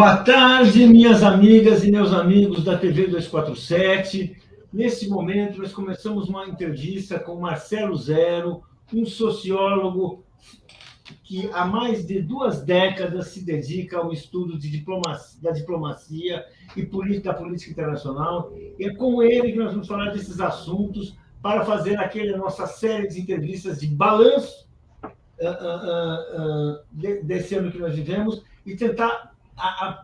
Boa tarde, minhas amigas e meus amigos da TV 247. Nesse momento, nós começamos uma entrevista com Marcelo Zero, um sociólogo que há mais de 2 décadas se dedica ao estudo da diplomacia e da política internacional. E é com ele que nós vamos falar desses assuntos para fazer aquela nossa série de entrevistas de balanço desse ano que nós vivemos e tentar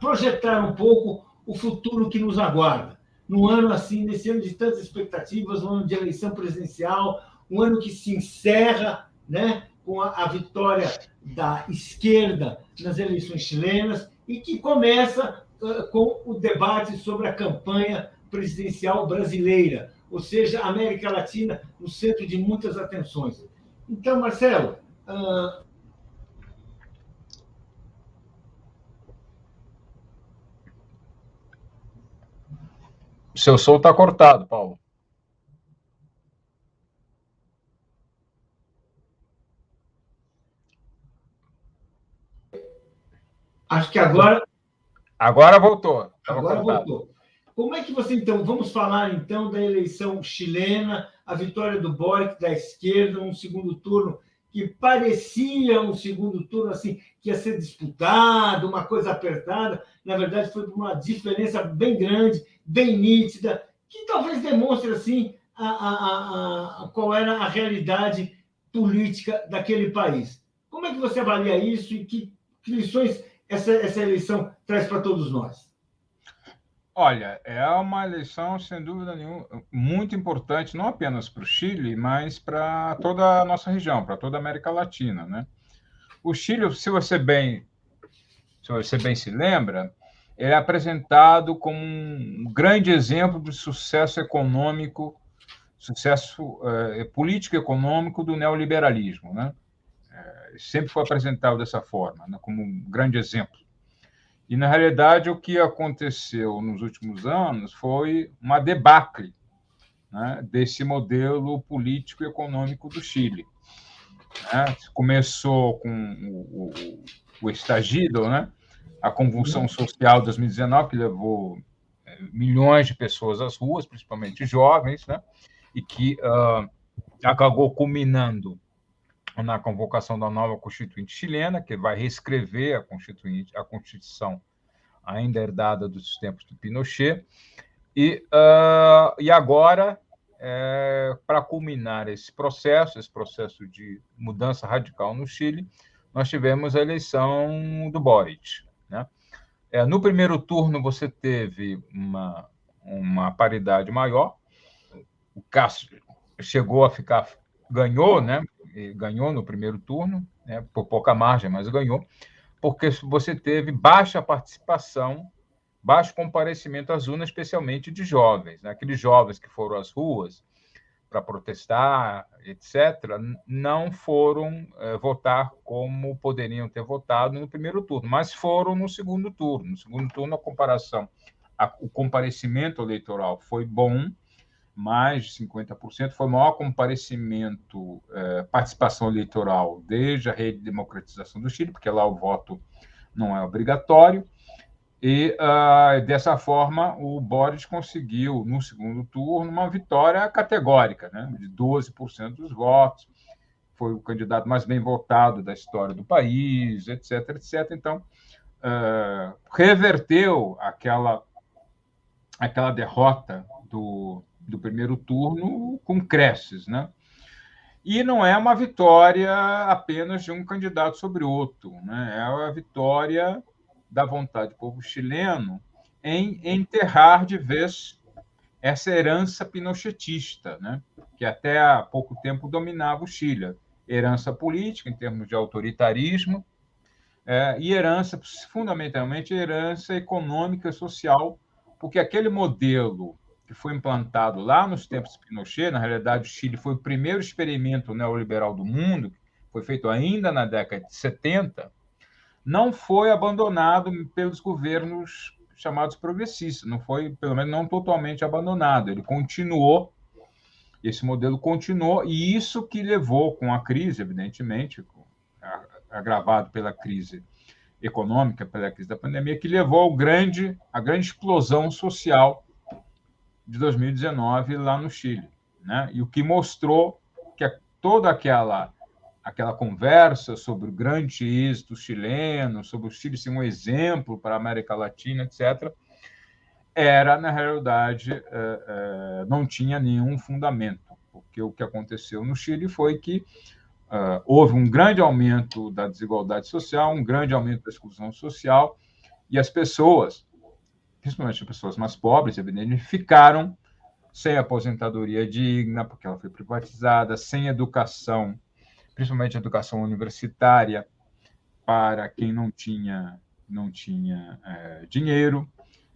projetar um pouco o futuro que nos aguarda. Num ano assim, nesse ano de tantas expectativas, um ano de eleição presidencial, um ano que se encerra, né, com a vitória da esquerda nas eleições chilenas e que começa com o debate sobre a campanha presidencial brasileira, ou seja, a América Latina no centro de muitas atenções. Então, Marcelo, seu som está cortado, Paulo. Acho que agora voltou. Agora voltou. Como é que você, então, vamos falar, então, da eleição chilena, a vitória do Boric, da esquerda, um segundo turno que parecia um segundo turno, assim, que ia ser disputado, uma coisa apertada. Na verdade, foi uma diferença bem grande, bem nítida, que talvez demonstre, assim, qual era a realidade política daquele país. Como é que você avalia isso e que lições essa eleição traz para todos nós? Olha, é uma eleição, sem dúvida nenhuma, muito importante, não apenas para o Chile, mas para toda a nossa região, para toda a América Latina, né? O Chile, se você bem se lembra, ele é apresentado como um grande exemplo de sucesso econômico, sucesso político econômico do neoliberalismo, né? Sempre foi apresentado dessa forma, né, como um grande exemplo. E, na realidade, o que aconteceu nos últimos anos foi uma debacle, né, desse modelo político e econômico do Chile. Né? Começou com o estallido, né, a convulsão social de 2019, que levou milhões de pessoas às ruas, principalmente jovens, né, e que acabou culminando na convocação da nova Constituinte chilena, que vai reescrever a Constituição ainda herdada dos tempos do Pinochet. E agora, para culminar esse processo de mudança radical no Chile, nós tivemos a eleição do Boric. Né? No primeiro turno, você teve uma paridade maior. O Castro ganhou, né? Ganhou no primeiro turno, né? Por pouca margem, mas ganhou, porque você teve baixa participação, baixo comparecimento às urnas, especialmente de jovens. Né? Aqueles jovens que foram às ruas para protestar, etc., não foram votar como poderiam ter votado no primeiro turno, mas foram no segundo turno. No segundo turno, o comparecimento eleitoral foi bom, mais de 50%, foi o maior comparecimento, participação eleitoral desde a redemocratização do Chile, porque lá o voto não é obrigatório, e, dessa forma, o Boric conseguiu, no segundo turno, uma vitória categórica, né, de 12% dos votos, foi o candidato mais bem votado da história do país, etc., etc. Então, reverteu aquela derrota do primeiro turno com creches, né? E não é uma vitória apenas de um candidato sobre outro, né? É a vitória da vontade do povo chileno em enterrar de vez essa herança pinochetista, né? Que até há pouco tempo dominava o Chile. Herança política, em termos de autoritarismo, e herança, fundamentalmente, herança econômica e social, porque aquele modelo que foi implantado lá nos tempos de Pinochet, na realidade, o Chile foi o primeiro experimento neoliberal do mundo, foi feito ainda na década de 70, não foi abandonado pelos governos chamados progressistas, não foi, pelo menos, não totalmente abandonado, ele continuou, esse modelo continuou, e isso que levou, com a crise, evidentemente, agravado pela crise econômica, pela crise da pandemia, que levou à grande explosão social de 2019 lá no Chile, né? E o que mostrou que toda aquela conversa sobre o grande êxito chileno, sobre o Chile ser um exemplo para a América Latina, etc., era, na realidade, não tinha nenhum fundamento, porque o que aconteceu no Chile foi que houve um grande aumento da desigualdade social, um grande aumento da exclusão social, e as pessoas, principalmente as pessoas mais pobres, evidentemente, ficaram sem aposentadoria digna, porque ela foi privatizada, sem educação, principalmente educação universitária, para quem não tinha dinheiro.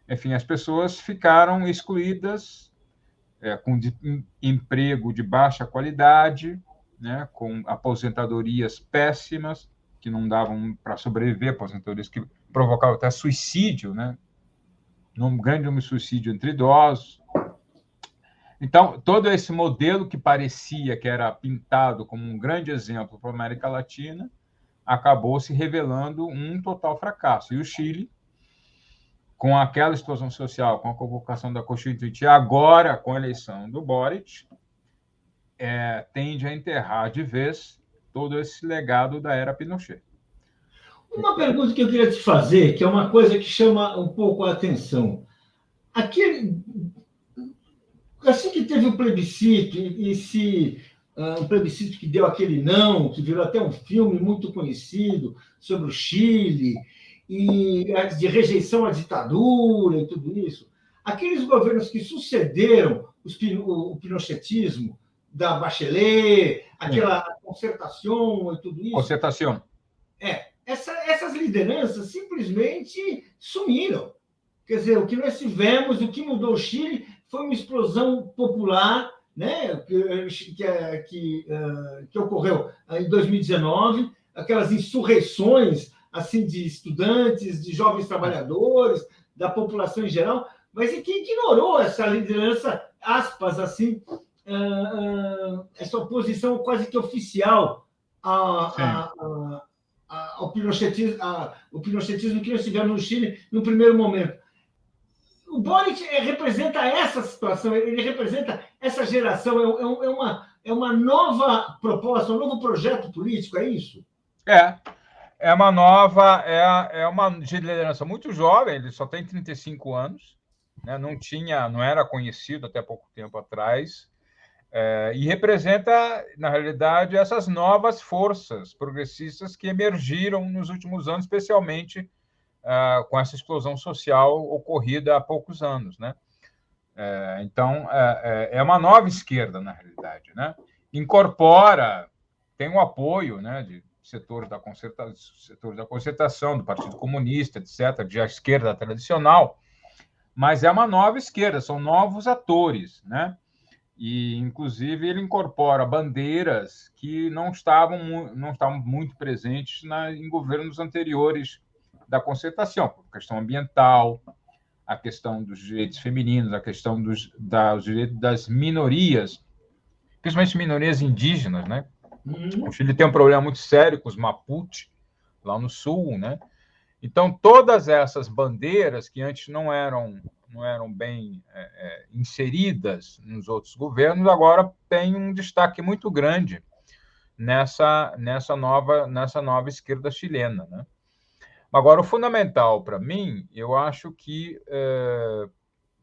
Enfim, as pessoas ficaram excluídas, com emprego de baixa qualidade, né, com aposentadorias péssimas, que não davam para sobreviver, aposentadorias que provocavam até suicídio, né, um grande número de suicídio entre idosos. Então, todo esse modelo que parecia que era pintado como um grande exemplo para a América Latina acabou se revelando um total fracasso. E o Chile, com aquela explosão social, com a convocação da Constituinte, agora com a eleição do Boric, tende a enterrar de vez todo esse legado da era Pinochet. Uma pergunta que eu queria te fazer, que é uma coisa que chama um pouco a atenção. Assim que teve o plebiscito, um plebiscito que deu aquele não, que virou até um filme muito conhecido sobre o Chile, e de rejeição à ditadura e tudo isso, aqueles governos que sucederam o pinochetismo, da Bachelet, aquela concertação e tudo isso. Concertação. Essas lideranças simplesmente sumiram. Quer dizer, o que nós tivemos, o que mudou o Chile foi uma explosão popular, né, que ocorreu em 2019, aquelas insurreições assim, de estudantes, de jovens trabalhadores, da população em geral, mas que ignorou essa liderança, aspas, assim, essa oposição quase que oficial ao pinochetismo, o pinochetismo que nós tivemos no Chile no primeiro momento. O Boric representa essa situação, ele representa essa geração, é uma nova proposta, um novo projeto político, é isso? É uma nova, é uma liderança muito jovem, ele só tem 35 anos, né? Não era conhecido até pouco tempo atrás, e representa, na realidade, essas novas forças progressistas que emergiram nos últimos anos, especialmente com essa explosão social ocorrida há poucos anos, né? Então, é uma nova esquerda, na realidade, né? Tem um apoio, né, de setores da concertação, do Partido Comunista, etc., de esquerda tradicional, mas é uma nova esquerda, são novos atores, né? E, inclusive, ele incorpora bandeiras que não estavam muito presentes em governos anteriores da concertação, a questão ambiental, a questão dos direitos femininos, a questão dos direitos das minorias, principalmente minorias indígenas, né? O Chile tem um problema muito sério com os Mapuche, lá no sul, né? Então, todas essas bandeiras que antes não eram bem inseridas nos outros governos, agora têm um destaque muito grande nessa nova esquerda chilena, né? Agora, o fundamental para mim, eu acho que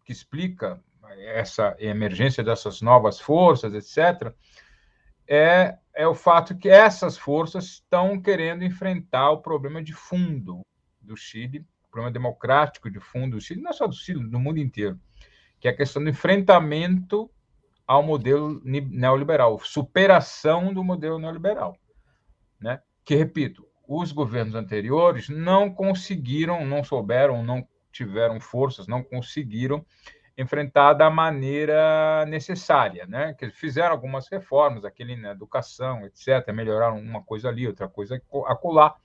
explica essa emergência dessas novas forças, etc., é o fato que essas forças estão querendo enfrentar o problema de fundo do Chile, o problema democrático de fundo do Chile, não só do Chile, do mundo inteiro, que é a questão do enfrentamento ao modelo neoliberal, superação do modelo neoliberal, né? Que, repito, os governos anteriores não conseguiram, não souberam, não tiveram forças, não conseguiram enfrentar da maneira necessária, né? Que fizeram algumas reformas, na educação, etc., melhoraram uma coisa ali, outra coisa acolá,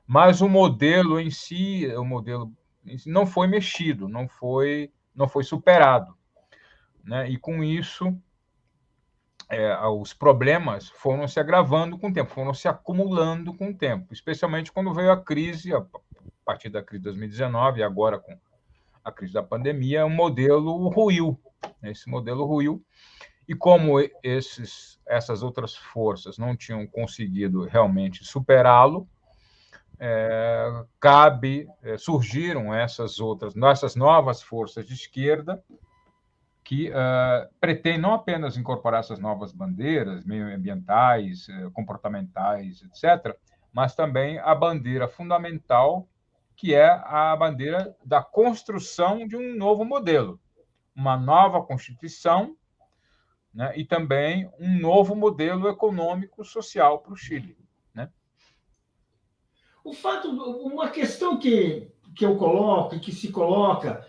mas o modelo em si não foi mexido, não foi superado, né? E com isso os problemas foram se agravando com o tempo, foram se acumulando com o tempo, especialmente quando veio a crise, a partir da crise de 2019 e agora com a crise da pandemia, um modelo ruiu. Esse modelo ruiu. E como essas outras forças não tinham conseguido realmente superá-lo, surgiram essas novas forças de esquerda que pretendem não apenas incorporar essas novas bandeiras meioambientais, comportamentais, etc., mas também a bandeira fundamental, que é a bandeira da construção de um novo modelo, uma nova Constituição, né, e também um novo modelo econômico-social para o Chile. Né? Uma questão que eu coloco e que se coloca,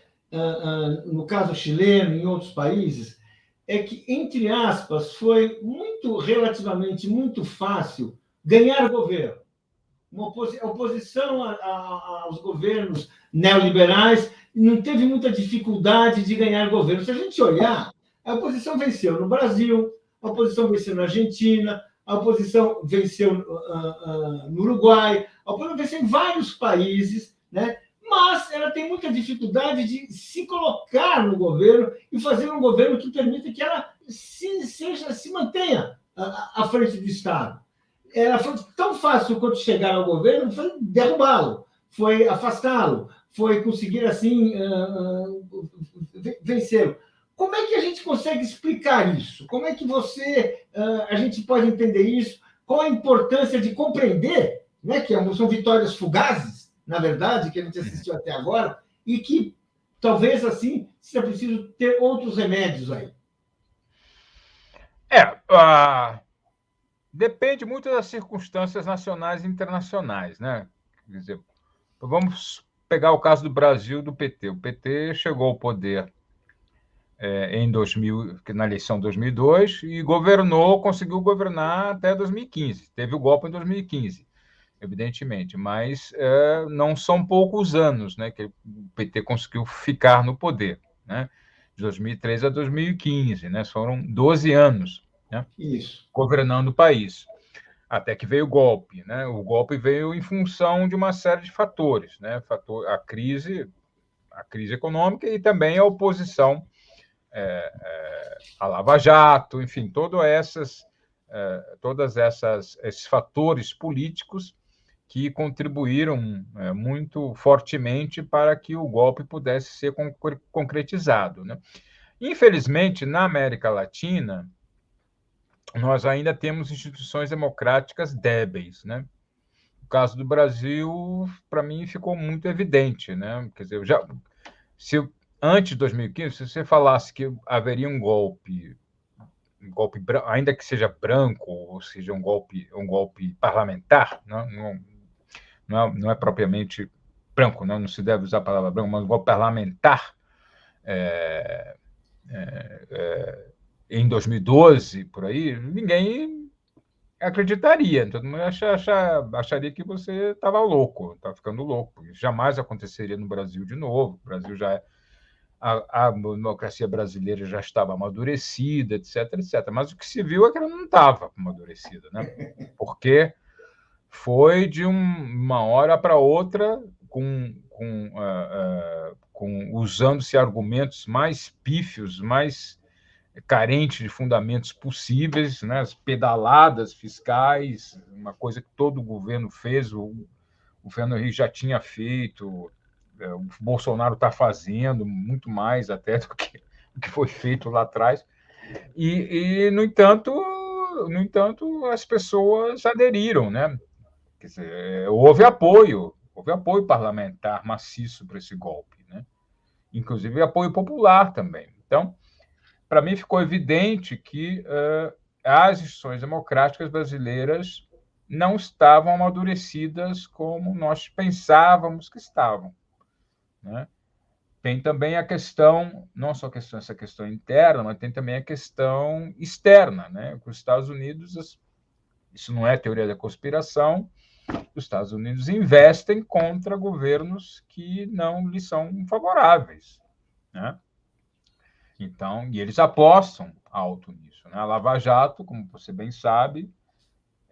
no caso chileno e em outros países, é que, entre aspas, foi relativamente muito fácil ganhar governo. Uma oposição aos governos neoliberais não teve muita dificuldade de ganhar governo. Se a gente olhar, a oposição venceu no Brasil, a oposição venceu na Argentina, a oposição venceu no Uruguai, a oposição venceu em vários países, né? Mas ela tem muita dificuldade de se colocar no governo e fazer um governo que permita que ela se mantenha à frente do Estado. Ela foi tão fácil quanto chegar ao governo, foi derrubá-lo, foi afastá-lo, foi conseguir, assim, vencê-lo. Como é que a gente consegue explicar isso? Como é que a gente pode entender isso? Qual a importância de compreender, né, que são vitórias fugazes, na verdade, que a gente assistiu até agora, e que talvez, assim, seja preciso ter outros remédios aí? Depende muito das circunstâncias nacionais e internacionais, né? Quer dizer, vamos pegar o caso do Brasil, do PT. O PT chegou ao poder em 2000, na eleição de 2002, e conseguiu governar até 2015. Teve o golpe em 2015, evidentemente, mas não são poucos anos, né, que o PT conseguiu ficar no poder, né? De 2013 a 2015, né? Foram 12 anos, né? Isso. Governando o país. Até que veio o golpe, né? O golpe veio em função de uma série de fatores, né? A crise econômica e também a oposição a Lava Jato, enfim, esses fatores políticos que contribuíram muito fortemente para que o golpe pudesse ser concretizado. Né? Infelizmente, na América Latina, nós ainda temos instituições democráticas débeis. Né? O caso do Brasil, para mim, ficou muito evidente. Né? Quer dizer, antes de 2015, se você falasse que haveria um golpe ainda que seja branco, ou seja, um golpe parlamentar, não é propriamente branco, não se deve usar a palavra branco, mas um golpe parlamentar em 2012, por aí, ninguém acreditaria. Todo mundo acharia que você estava louco, estava ficando louco. Jamais aconteceria no Brasil de novo. O Brasil já a democracia brasileira já estava amadurecida, etc., etc. Mas o que se viu é que ela não estava amadurecida, né? Porque foi de uma hora para outra, usando-se argumentos mais pífios, mais carentes de fundamentos possíveis, né? As pedaladas fiscais, uma coisa que todo o governo fez, o governo Henrique já tinha feito, o Bolsonaro está fazendo muito mais até do que foi feito lá atrás. No entanto, as pessoas aderiram, né? Quer dizer, houve apoio parlamentar maciço para esse golpe, né? Inclusive apoio popular também. Então, para mim ficou evidente que as instituições democráticas brasileiras não estavam amadurecidas como nós pensávamos que estavam. Né? Tem também a questão, não só essa questão interna, mas tem também a questão externa. Né? Os Estados Unidos, isso não é teoria da conspiração, os Estados Unidos investem contra governos que não lhes são favoráveis. Né? Então, e eles apostam alto nisso. Né? A Lava Jato, como você bem sabe,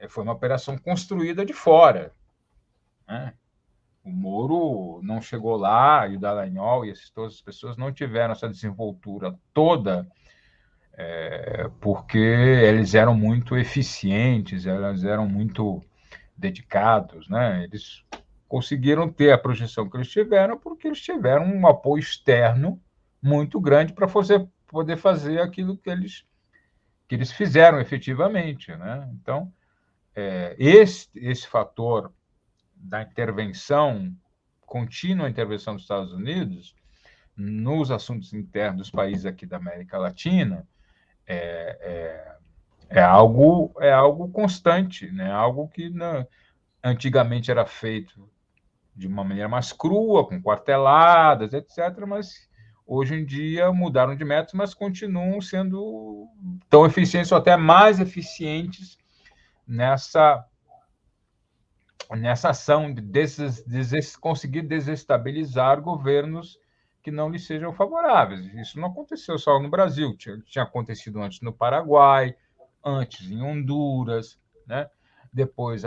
foi uma operação construída de fora. Né? O Moro não chegou lá, e o Dallagnol e todas as pessoas não tiveram essa desenvoltura toda, porque eles eram muito eficientes, eles eram muito dedicados, né? Eles conseguiram ter a projeção que eles tiveram porque eles tiveram um apoio externo muito grande para poder fazer aquilo que eles fizeram efetivamente, né? Então, esse fator da intervenção, contínua intervenção dos Estados Unidos nos assuntos internos dos países aqui da América Latina é algo constante, né? Algo que antigamente era feito de uma maneira mais crua, com quarteladas, etc., mas hoje em dia mudaram de métodos, mas continuam sendo tão eficientes ou até mais eficientes nessa ação de conseguir desestabilizar governos que não lhes sejam favoráveis. Isso não aconteceu só no Brasil, tinha acontecido antes no Paraguai, antes em Honduras, né? Depois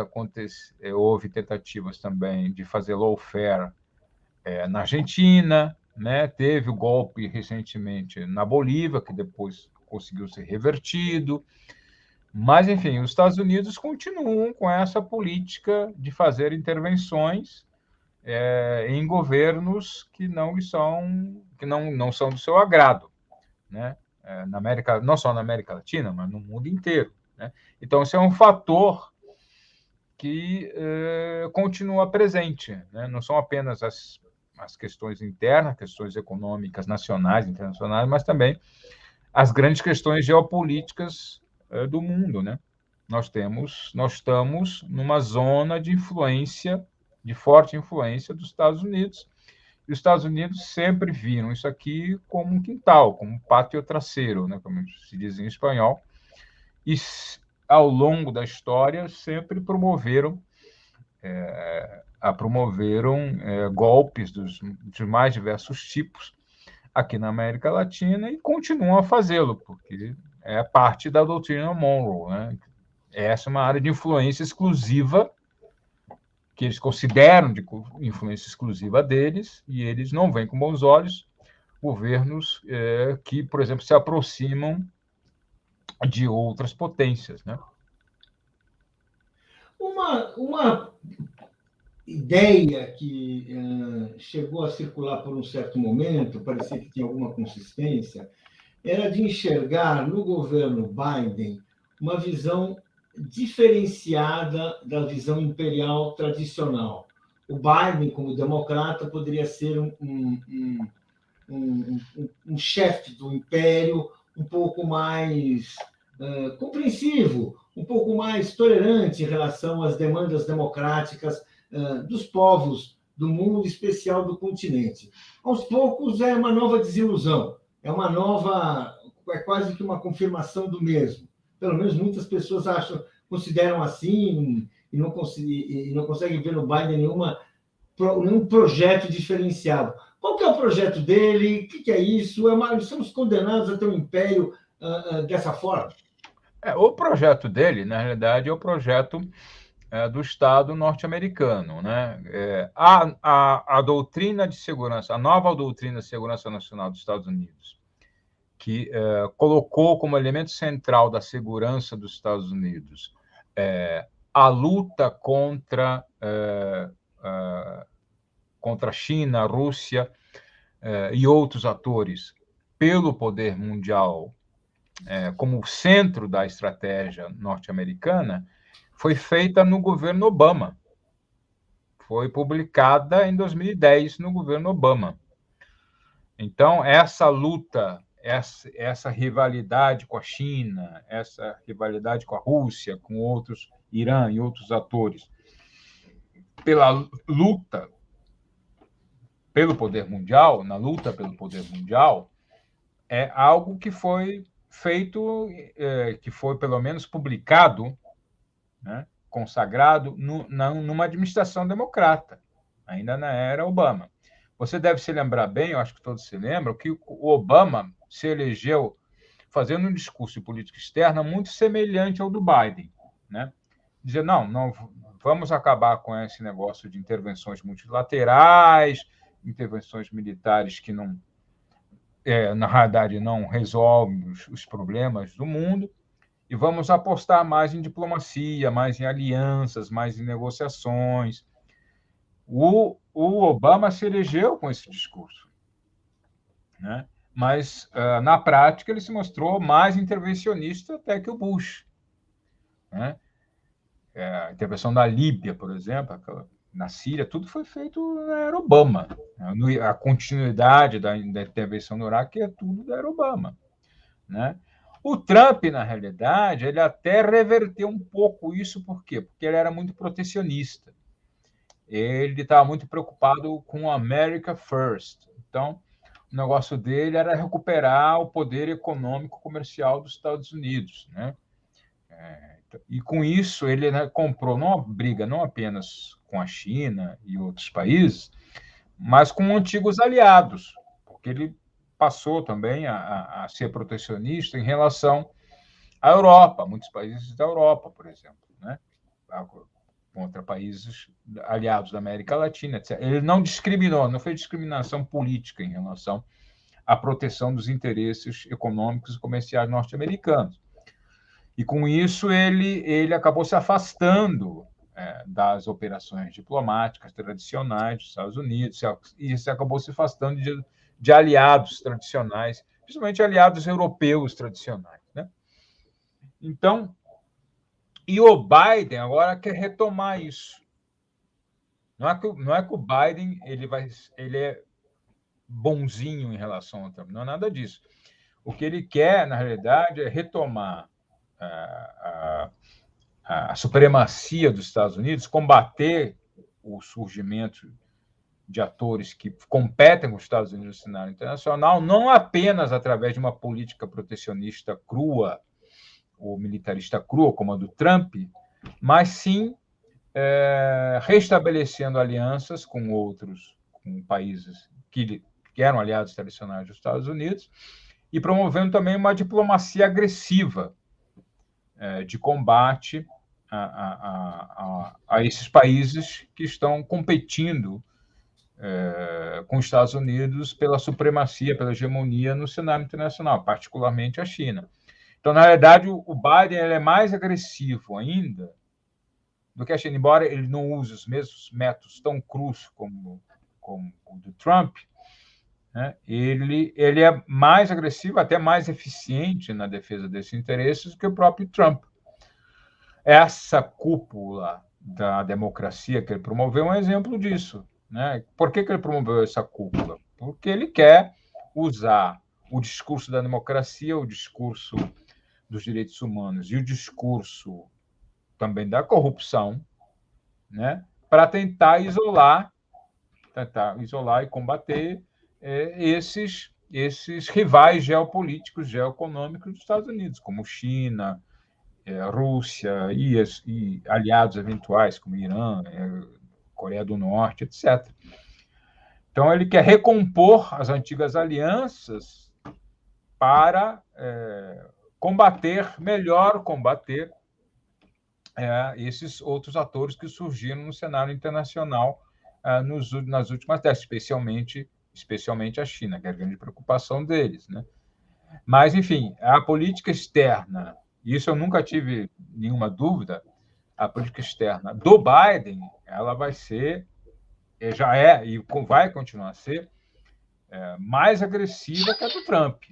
houve tentativas também de fazer lawfare na Argentina, né? Teve o golpe recentemente na Bolívia, que depois conseguiu ser revertido. Mas, enfim, os Estados Unidos continuam com essa política de fazer intervenções em governos que não são do seu agrado, né? Não só na América Latina, mas no mundo inteiro, né? Então, esse é um fator que continua presente, né? Não são apenas as questões internas, questões econômicas nacionais, internacionais, mas também as grandes questões geopolíticas do mundo, né? Nós estamos numa zona de influência, de forte influência dos Estados Unidos, e os Estados Unidos sempre viram isso aqui como um quintal, como um pátio traseiro, né? Como se diz em espanhol, e ao longo da história sempre promoveram golpes dos mais diversos tipos aqui na América Latina e continuam a fazê-lo, porque é parte da doutrina Monroe, né? Essa é uma área de influência exclusiva que eles consideram de influência exclusiva deles, e eles não veem com bons olhos governos que, por exemplo, se aproximam de outras potências, né? Uma ideia que chegou a circular por um certo momento, parecia que tinha alguma consistência, era de enxergar no governo Biden uma visão diferenciada da visão imperial tradicional. O Biden, como democrata, poderia ser um chefe do império um pouco mais compreensivo, um pouco mais tolerante em relação às demandas democráticas dos povos do mundo, em especial do continente. Aos poucos é uma nova desilusão, é quase que uma confirmação do mesmo. Pelo menos muitas pessoas consideram assim e não conseguem ver no Biden nenhum projeto diferenciado. Qual que é o projeto dele? O que é isso? Somos condenados a ter um império dessa forma? O projeto dele, na realidade, é o projeto do Estado norte-americano, né? A doutrina de segurança, a nova doutrina de segurança nacional dos Estados Unidos, que colocou como elemento central da segurança dos Estados Unidos a luta contra a China, a Rússia e outros atores pelo poder mundial como centro da estratégia norte-americana, foi feita no governo Obama. Foi publicada em 2010 no governo Obama. Então, essa luta, essa rivalidade com a China, essa rivalidade com a Rússia, com outros, Irã e outros atores, pela luta pelo poder mundial, na luta pelo poder mundial, é algo que foi feito, que foi pelo menos publicado, né, consagrado numa administração democrata, ainda na era Obama. Você deve se lembrar bem, eu acho que todos se lembram, que o Obama se elegeu fazendo um discurso de política externa muito semelhante ao do Biden, né? dizer, não vamos acabar com esse negócio de intervenções multilaterais, intervenções militares que não, na realidade, não resolvem os problemas do mundo, e vamos apostar mais em diplomacia, mais em alianças, mais em negociações. O Obama se elegeu com esse discurso, né? Mas, na prática, ele se mostrou mais intervencionista até que o Bush, né? A intervenção da Líbia, por exemplo, na Síria, tudo foi feito na era Obama. A continuidade da intervenção no Iraque é tudo da era Obama, né? O Trump, na realidade, ele até reverteu um pouco isso, por quê? Porque ele era muito protecionista. Ele estava muito preocupado com America First. Então, o negócio dele era recuperar o poder econômico comercial dos Estados Unidos, né? E com isso ele, né, comprou uma briga não apenas com a China e outros países, mas com antigos aliados, porque ele passou também a ser protecionista em relação à Europa, muitos países da Europa, por exemplo, né? Contra países aliados da América Latina, etc. Ele não discriminou, não fez discriminação política em relação à proteção dos interesses econômicos e comerciais norte-americanos. E, com isso, ele acabou se afastando das operações diplomáticas tradicionais dos Estados Unidos, e se acabou se afastando de aliados tradicionais, principalmente aliados europeus tradicionais, né? Então, e o Biden agora quer retomar isso. Não é que o Biden ele é bonzinho em relação ao Trump, não é nada disso. O que ele quer, na realidade, é retomar a supremacia dos Estados Unidos, combater o surgimento de atores que competem com os Estados Unidos no cenário internacional, não apenas através de uma política protecionista crua ou militarista crua, como a do Trump, mas sim restabelecendo alianças com países que eram aliados tradicionais dos Estados Unidos, e promovendo também uma diplomacia agressiva de combate a esses países que estão competindo com os Estados Unidos pela supremacia, pela hegemonia no cenário internacional, particularmente a China. Então, na realidade, o Biden ele é mais agressivo ainda do que a China, embora ele não use os mesmos métodos tão crus como o do Trump, né? Ele é mais agressivo, até mais eficiente na defesa desses interesses do que o próprio Trump. Essa cúpula da democracia que ele promoveu é um exemplo disso, né? Por que ele promoveu essa cúpula? Porque ele quer usar o discurso da democracia, o discurso dos direitos humanos e o discurso também da corrupção, né, para tentar isolar e combater esses rivais geopolíticos, geoeconômicos dos Estados Unidos, como China, Rússia e aliados eventuais como Irã, Coreia do Norte, etc. Então, ele quer recompor as antigas alianças para melhor combater esses outros atores que surgiram no cenário internacional nas últimas décadas, especialmente a China, que é a grande preocupação deles, né? Mas, enfim, a política externa, isso eu nunca tive nenhuma dúvida, a política externa do Biden, ela vai ser, já é e vai continuar a ser mais agressiva que a do Trump,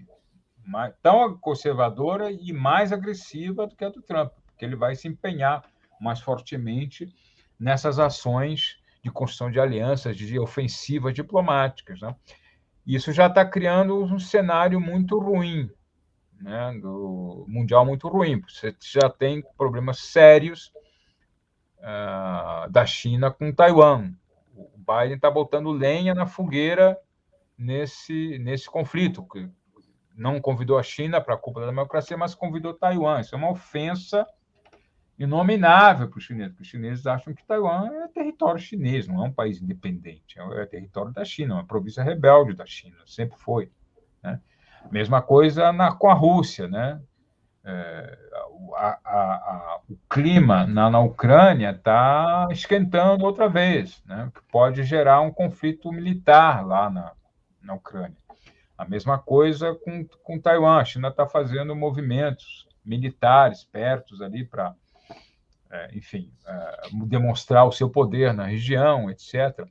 tão conservadora e mais agressiva do que a do Trump, porque ele vai se empenhar mais fortemente nessas ações de construção de alianças, de ofensivas diplomáticas, né? Isso já está criando um cenário muito ruim, né, do mundial muito ruim. Você já tem problemas sérios da China com Taiwan. O Biden está botando lenha na fogueira nesse conflito, que não convidou a China para a cúpula da democracia, mas convidou Taiwan. Isso é uma ofensa inominável para os chineses, porque os chineses acham que Taiwan é território chinês, não é um país independente, é território da China, uma província rebelde da China, sempre foi, né? Mesma coisa com a Rússia, né? o clima na Ucrânia está esquentando outra vez, né? Que pode gerar um conflito militar lá na Ucrânia. A mesma coisa com Taiwan. A China está fazendo movimentos militares perto ali para, enfim, demonstrar o seu poder na região, etc.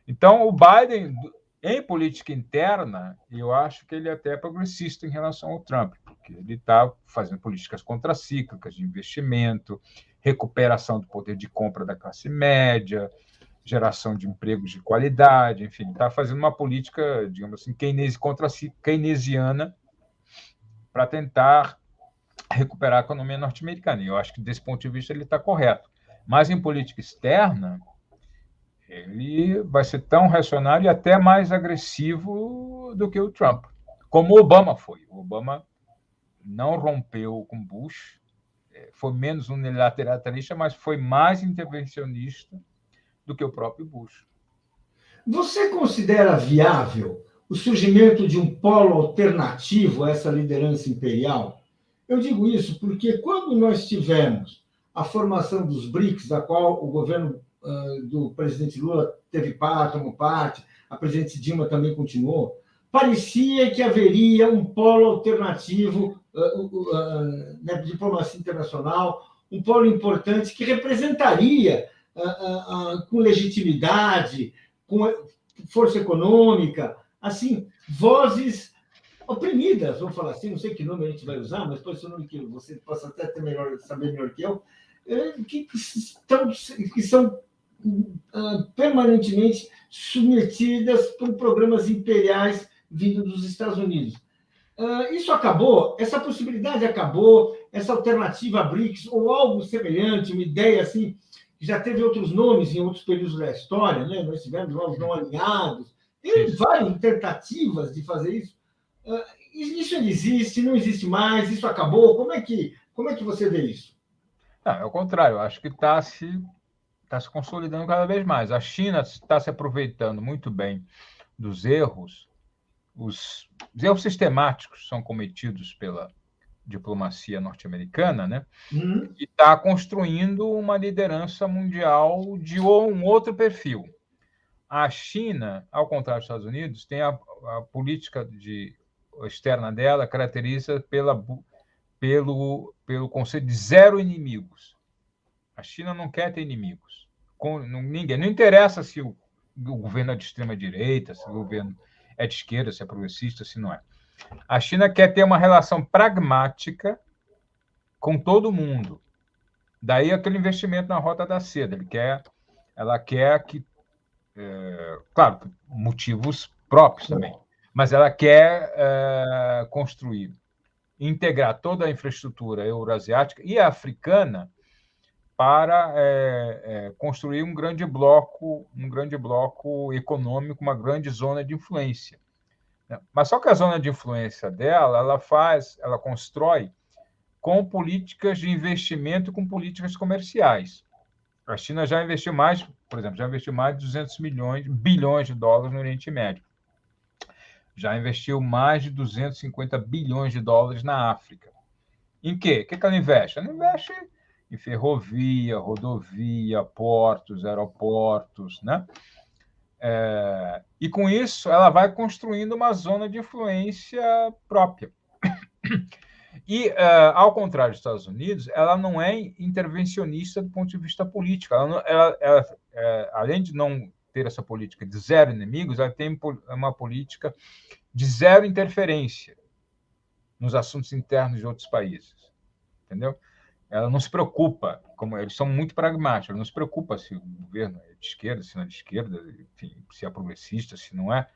Então, o Biden, em política interna, eu acho que ele é até progressista em relação ao Trump, porque ele está fazendo políticas contracíclicas de investimento, recuperação do poder de compra da classe média, geração de empregos de qualidade, enfim, está fazendo uma política, digamos assim, keynesiana para tentar recuperar a economia norte-americana. E eu acho que, desse ponto de vista, ele está correto. Mas, em política externa, ele vai ser tão reacionário e até mais agressivo do que o Trump, como o Obama foi. O Obama não rompeu com Bush, foi menos unilateralista, mas foi mais intervencionista do que o próprio Bush. Você considera viável o surgimento de um polo alternativo a essa liderança imperial? Eu digo isso porque quando nós tivemos a formação dos BRICS, da qual o governo do presidente Lula tomou parte, a presidente Dilma também continuou, parecia que haveria um polo alternativo na diplomacia internacional, um polo importante que representaria com legitimidade, com força econômica, assim, vozes oprimidas, vamos falar assim, não sei que nome a gente vai usar, mas pode ser um nome que você possa até saber melhor que eu, que são permanentemente submetidas por programas imperiais vindos dos Estados Unidos. Isso acabou? Essa possibilidade acabou? Essa alternativa a BRICS ou algo semelhante, uma ideia assim, que já teve outros nomes em outros períodos da história, né? Nós tivemos os não alinhados, tem várias tentativas de fazer isso. Isso existe, não existe mais, isso acabou? Como é que você vê isso? Não, é o contrário, eu acho que está se consolidando cada vez mais. A China está se aproveitando muito bem dos erros, os erros sistemáticos são cometidos pela diplomacia norte-americana, né? E está construindo uma liderança mundial de um outro perfil. A China, ao contrário dos Estados Unidos, tem a política externa dela caracteriza pelo conceito de zero inimigos. A China não quer ter inimigos com ninguém. Não interessa se o governo é de extrema-direita, se o governo é de esquerda, se é progressista, se não é. A China quer ter uma relação pragmática com todo mundo. Daí aquele investimento na Rota da Seda. Ela quer que, claro, motivos próprios também, mas ela quer construir, integrar toda a infraestrutura euroasiática e africana para construir um grande bloco econômico, uma grande zona de influência. Mas só que a zona de influência dela, ela constrói com políticas de investimento, com políticas comerciais. A China já investiu mais, por exemplo, de 200 bilhões de dólares no Oriente Médio. Já investiu mais de 250 bilhões de dólares na África. Em quê? O que ela investe? Ela investe em ferrovia, rodovia, portos, aeroportos, né? E com isso ela vai construindo uma zona de influência própria. E, ao contrário dos Estados Unidos, ela não é intervencionista do ponto de vista político. Além de não ter essa política de zero inimigos, ela tem uma política de zero interferência nos assuntos internos de outros países. Entendeu? Ela não se preocupa, como eles são muito pragmáticos, ela não se preocupa se o governo é de esquerda, se não é de esquerda, enfim, se é progressista, se não é,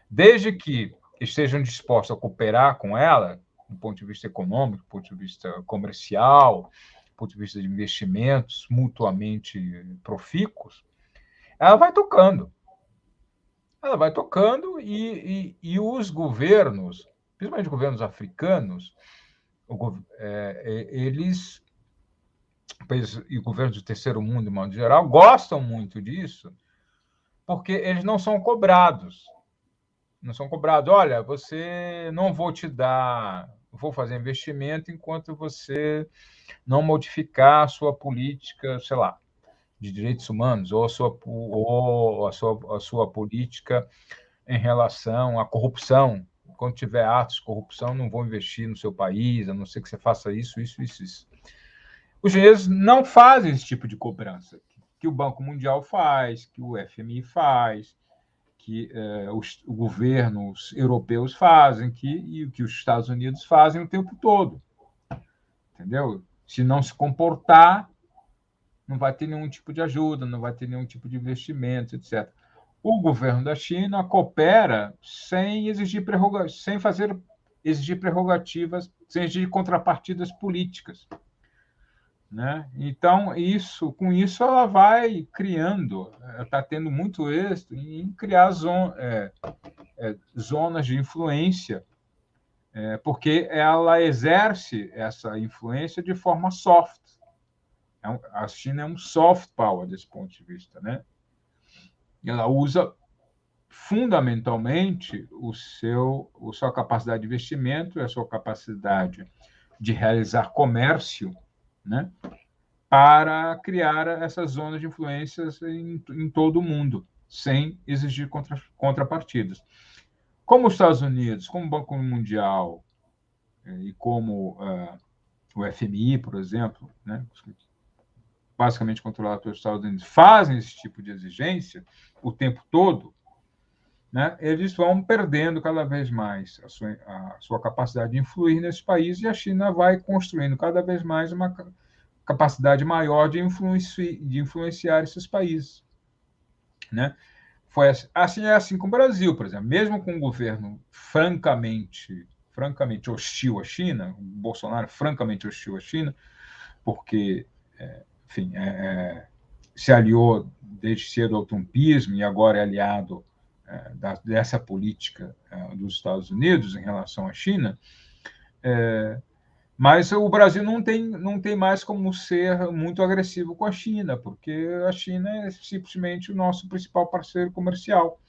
desde que estejam dispostos a cooperar com ela, do ponto de vista econômico, do ponto de vista comercial, do ponto de vista de investimentos mutuamente profícuos, ela vai tocando. Ela vai tocando e os governos, principalmente governos africanos, eles e governos do terceiro mundo, de modo geral, gostam muito disso, porque eles não são cobrados. Não são cobrados. Olha, você não vou te dar vou fazer investimento enquanto você não modificar a sua política, sei lá, de direitos humanos, ou a sua política em relação à corrupção. Quando tiver atos de corrupção, não vou investir no seu país, a não ser que você faça isso, isso, isso, isso. Os chineses não fazem esse tipo de cobrança, que o Banco Mundial faz, que o FMI faz, que os governos europeus fazem, e que os Estados Unidos fazem o tempo todo. Entendeu? Se não se comportar, não vai ter nenhum tipo de ajuda, não vai ter nenhum tipo de investimento, etc. O governo da China coopera sem exigir prerrogativas, sem exigir contrapartidas políticas, né? Então, com isso, ela vai criando, está tendo muito êxito em criar zonas de influência, porque ela exerce essa influência de forma soft. A China é um soft power desse ponto de vista, né? Ela usa fundamentalmente a sua capacidade de investimento, a sua capacidade de realizar comércio, né, para criar essas zonas de influências em todo o mundo, sem exigir contrapartidas. Como os Estados Unidos, como o Banco Mundial e como o FMI, por exemplo, né, basicamente controlado pelos Estados Unidos, fazem esse tipo de exigência o tempo todo, né, eles vão perdendo cada vez mais a sua capacidade de influir nesse país, e a China vai construindo cada vez mais uma capacidade maior de influenciar esses países, né? É assim com o Brasil, por exemplo. Mesmo com um governo francamente hostil à China, o Bolsonaro francamente hostil à China, porque, enfim, se aliou desde cedo ao trumpismo e agora é aliado dessa política dos Estados Unidos em relação à China, mas o Brasil não tem mais como ser muito agressivo com a China, porque a China é simplesmente o nosso principal parceiro comercial.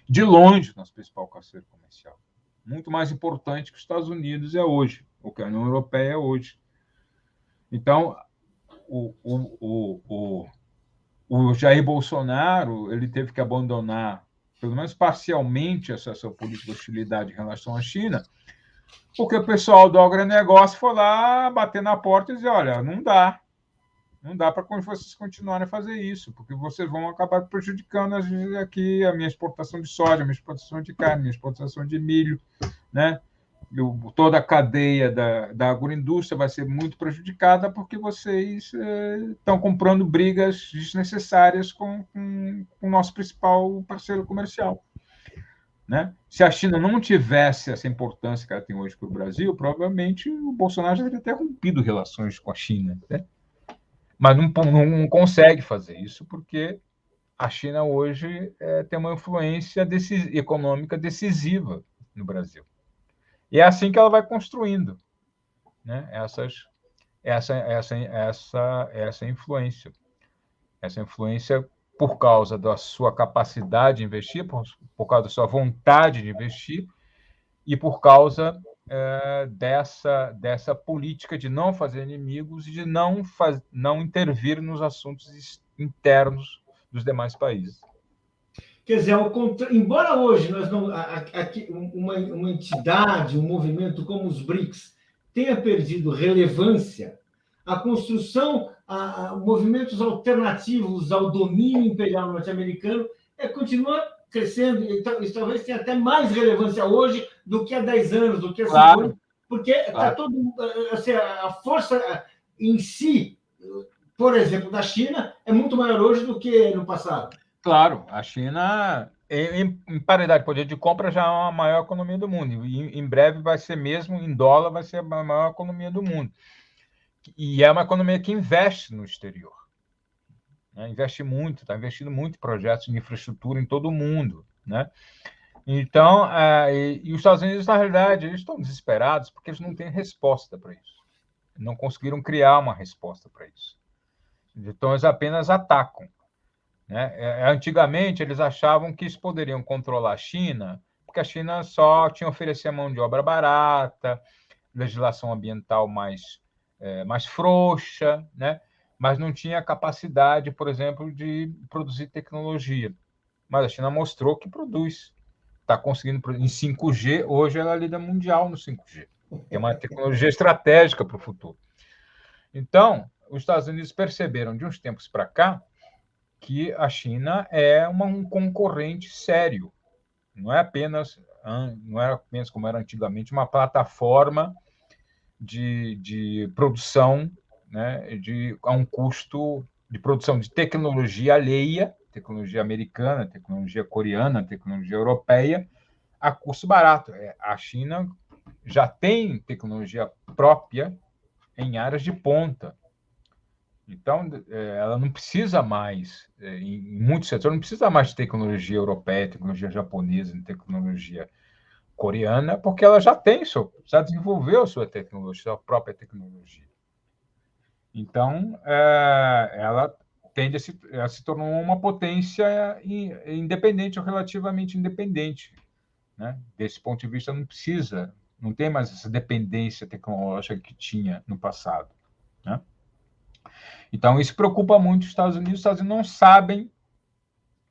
De longe, o nosso principal parceiro comercial. Muito mais importante que os Estados Unidos é hoje, ou que a União Europeia é hoje. Então, o Jair Bolsonaro ele teve que abandonar, pelo menos parcialmente, essa política de hostilidade em relação à China, porque o pessoal do agronegócio foi lá bater na porta e dizer, olha, não dá para vocês continuarem a fazer isso, porque vocês vão acabar prejudicando aqui a minha exportação de soja, a minha exportação de carne, a minha exportação de milho, né? Toda a cadeia da agroindústria vai ser muito prejudicada porque vocês estão comprando brigas desnecessárias com o nosso principal parceiro comercial, né? Se a China não tivesse essa importância que ela tem hoje para o Brasil, provavelmente o Bolsonaro já teria até rompido relações com a China, né? Mas não consegue fazer isso porque a China hoje tem uma influência econômica decisiva no Brasil. E é assim que ela vai construindo, né, essa influência. Essa influência por causa da sua capacidade de investir, por causa da sua vontade de investir, e por causa dessa política de não fazer inimigos e de não intervir nos assuntos internos dos demais países. Quer dizer, embora hoje nós não, aqui, uma entidade, um movimento como os BRICS tenha perdido relevância, a construção, movimentos alternativos ao domínio imperial norte-americano continua crescendo, então, isso talvez tenha até mais relevância hoje do que há 10 anos, do que há 5 anos, porque está todo, assim, a força em si, por exemplo, da China, é muito maior hoje do que no passado. Claro, a China, em paridade de poder de compra, já é a maior economia do mundo. E em breve vai ser mesmo, em dólar, vai ser a maior economia do mundo. E é uma economia que investe no exterior. Né? Investe muito, está investindo muito em projetos de infraestrutura em todo o mundo. Né? Então, e os Estados Unidos, na realidade, eles estão desesperados porque eles não têm resposta para isso. Não conseguiram criar uma resposta para isso. Então, eles apenas atacam. Né? Antigamente, eles achavam que eles poderiam controlar a China, porque a China só tinha oferecer mão de obra barata, legislação ambiental mais frouxa, né? Mas não tinha capacidade, por exemplo, de produzir tecnologia. Mas a China mostrou que produz. Está conseguindo produzir. Em 5G, hoje ela é líder mundial no 5G. É uma tecnologia estratégica para o futuro. Então, os Estados Unidos perceberam de uns tempos para cá que a China é um concorrente sério. Não é apenas como era antigamente, uma plataforma de produção, né, a um custo de produção de tecnologia alheia, tecnologia americana, tecnologia coreana, tecnologia europeia, a custo barato. A China já tem tecnologia própria em áreas de ponta. Então, ela não precisa mais, em muitos setores, não precisa mais de tecnologia europeia, tecnologia japonesa, tecnologia coreana, porque ela já desenvolveu sua tecnologia, sua própria tecnologia. Então, ela se tornou uma potência independente ou relativamente independente, né? Desse ponto de vista, não tem mais essa dependência tecnológica que tinha no passado, né? Então, isso preocupa muito os Estados Unidos. Os Estados Unidos não sabem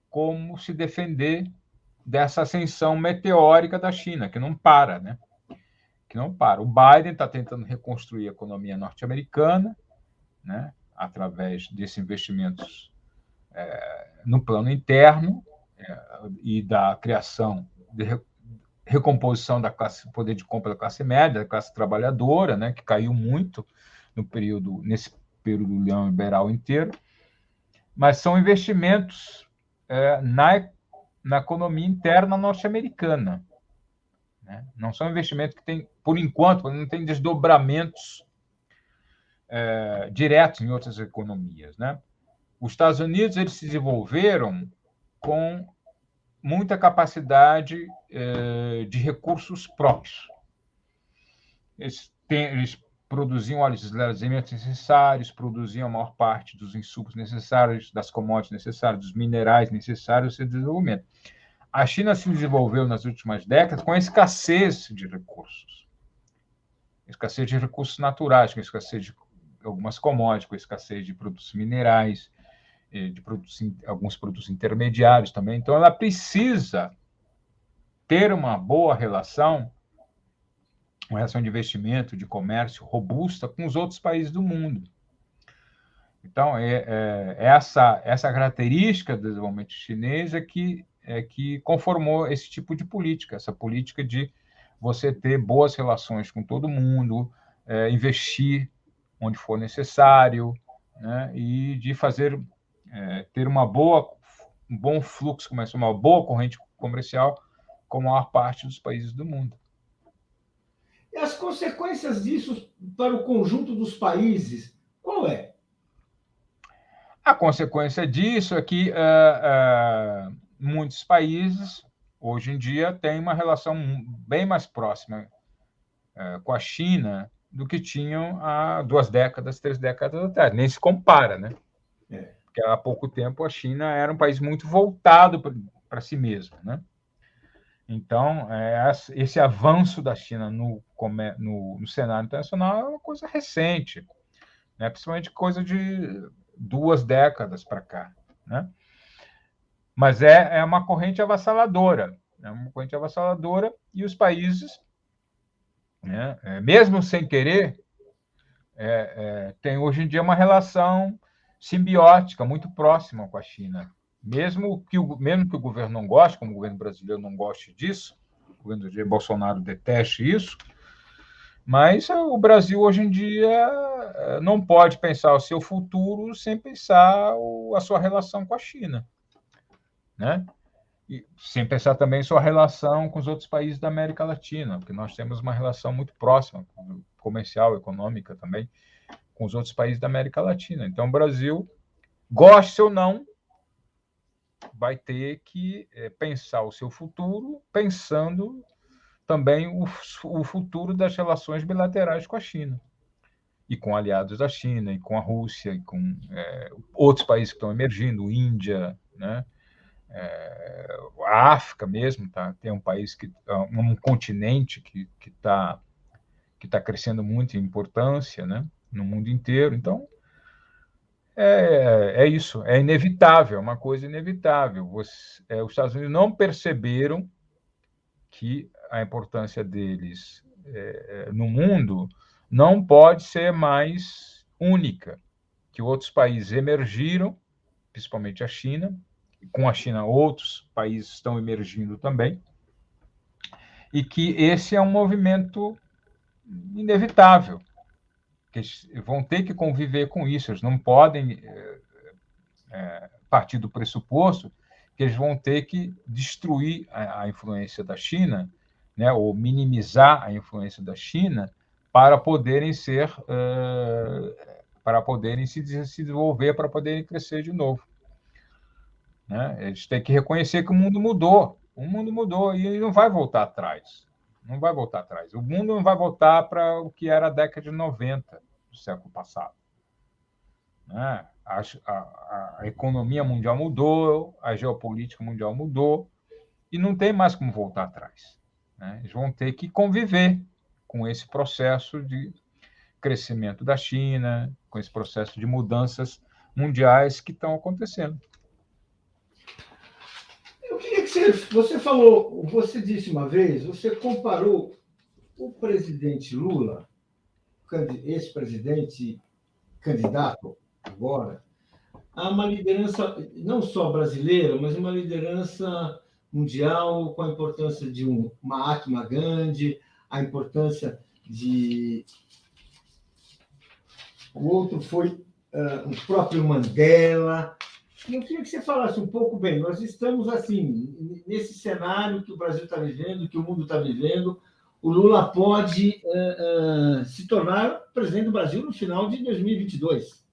como se defender dessa ascensão meteórica da China, que não para, né? Que não para. O Biden está tentando reconstruir a economia norte-americana, né? Através desses investimentos no plano interno e da criação, de recomposição da poder de compra da classe média, da classe trabalhadora, né? Que caiu muito nesse período neoliberal inteiro. Mas são investimentos na economia interna norte-americana, né? Não são investimentos que têm, por enquanto, não tem desdobramentos diretos em outras economias, né? Os Estados Unidos eles se desenvolveram com muita capacidade de recursos próprios. Eles produziam óleos alimentos necessários, produziam a maior parte dos insumos necessários, das commodities necessárias, dos minerais necessários ao seu desenvolvimento. A China se desenvolveu nas últimas décadas com a escassez de recursos. Escassez de recursos naturais, com escassez de algumas commodities, com escassez de produtos minerais, alguns produtos intermediários também. Então, ela precisa ter uma boa relação de investimento, de comércio robusta com os outros países do mundo. Então, essa característica do desenvolvimento chinês que conformou esse tipo de política, essa política de você ter boas relações com todo mundo, investir onde for necessário, né, e de ter um bom fluxo comercial, uma boa corrente comercial com a maior parte dos países do mundo. E as consequências disso para o conjunto dos países, qual é? A consequência disso é que muitos países, hoje em dia, têm uma relação bem mais próxima com a China do que tinham há 2 décadas, 3 décadas atrás. Nem se compara, né? Porque há pouco tempo a China era um país muito voltado para si mesmo, né? Então, esse avanço da China no cenário internacional é uma coisa recente, né? Principalmente coisa de 2 décadas para cá, né? Mas é uma corrente avassaladora, e os países, né, mesmo sem querer, têm hoje em dia uma relação simbiótica muito próxima com a China. Mesmo que o governo não goste, como o governo brasileiro não goste disso, o governo de Bolsonaro deteste isso, mas o Brasil, hoje em dia, não pode pensar o seu futuro sem pensar a sua relação com a China, né? E sem pensar também sua relação com os outros países da América Latina, porque nós temos uma relação muito próxima, comercial, econômica também, com os outros países da América Latina. Então, o Brasil, goste ou não, vai ter que pensar o seu futuro pensando também o futuro das relações bilaterais com a China, e com aliados da China, e com a Rússia, e com outros países que estão emergindo, Índia, né? A África mesmo, tá? Tem um país um continente que que está crescendo muito em importância, né, no mundo inteiro. Então, é isso, é inevitável, é uma coisa inevitável. Os Estados Unidos não perceberam que a importância deles no mundo não pode ser mais única, que outros países emergiram, principalmente a China, e com a China outros países estão emergindo também, e que esse é um movimento inevitável, que eles vão ter que conviver com isso, eles não podem partir do pressuposto que eles vão ter que destruir a influência da China, né, ou minimizar a influência da China para poderem para poderem se desenvolver, para poderem crescer de novo. Né? Eles têm que reconhecer que o mundo mudou e ele não vai voltar atrás. Não vai voltar atrás. O mundo não vai voltar para o que era a década de 90 do século passado. Né? A economia mundial mudou, a geopolítica mundial mudou, e não tem mais como voltar atrás. Né? Eles vão ter que conviver com esse processo de crescimento da China, com esse processo de mudanças mundiais que estão acontecendo. Eu queria que você disse uma vez, você comparou o presidente Lula, ex-presidente candidato agora, a uma liderança não só brasileira, mas uma liderança mundial, com a importância de um Mahatma Gandhi, a importância de... O outro foi o próprio Mandela. E eu queria que você falasse um pouco, bem, nós estamos assim, nesse cenário que o Brasil está vivendo, que o mundo está vivendo, o Lula pode se tornar presidente do Brasil no final de 2022.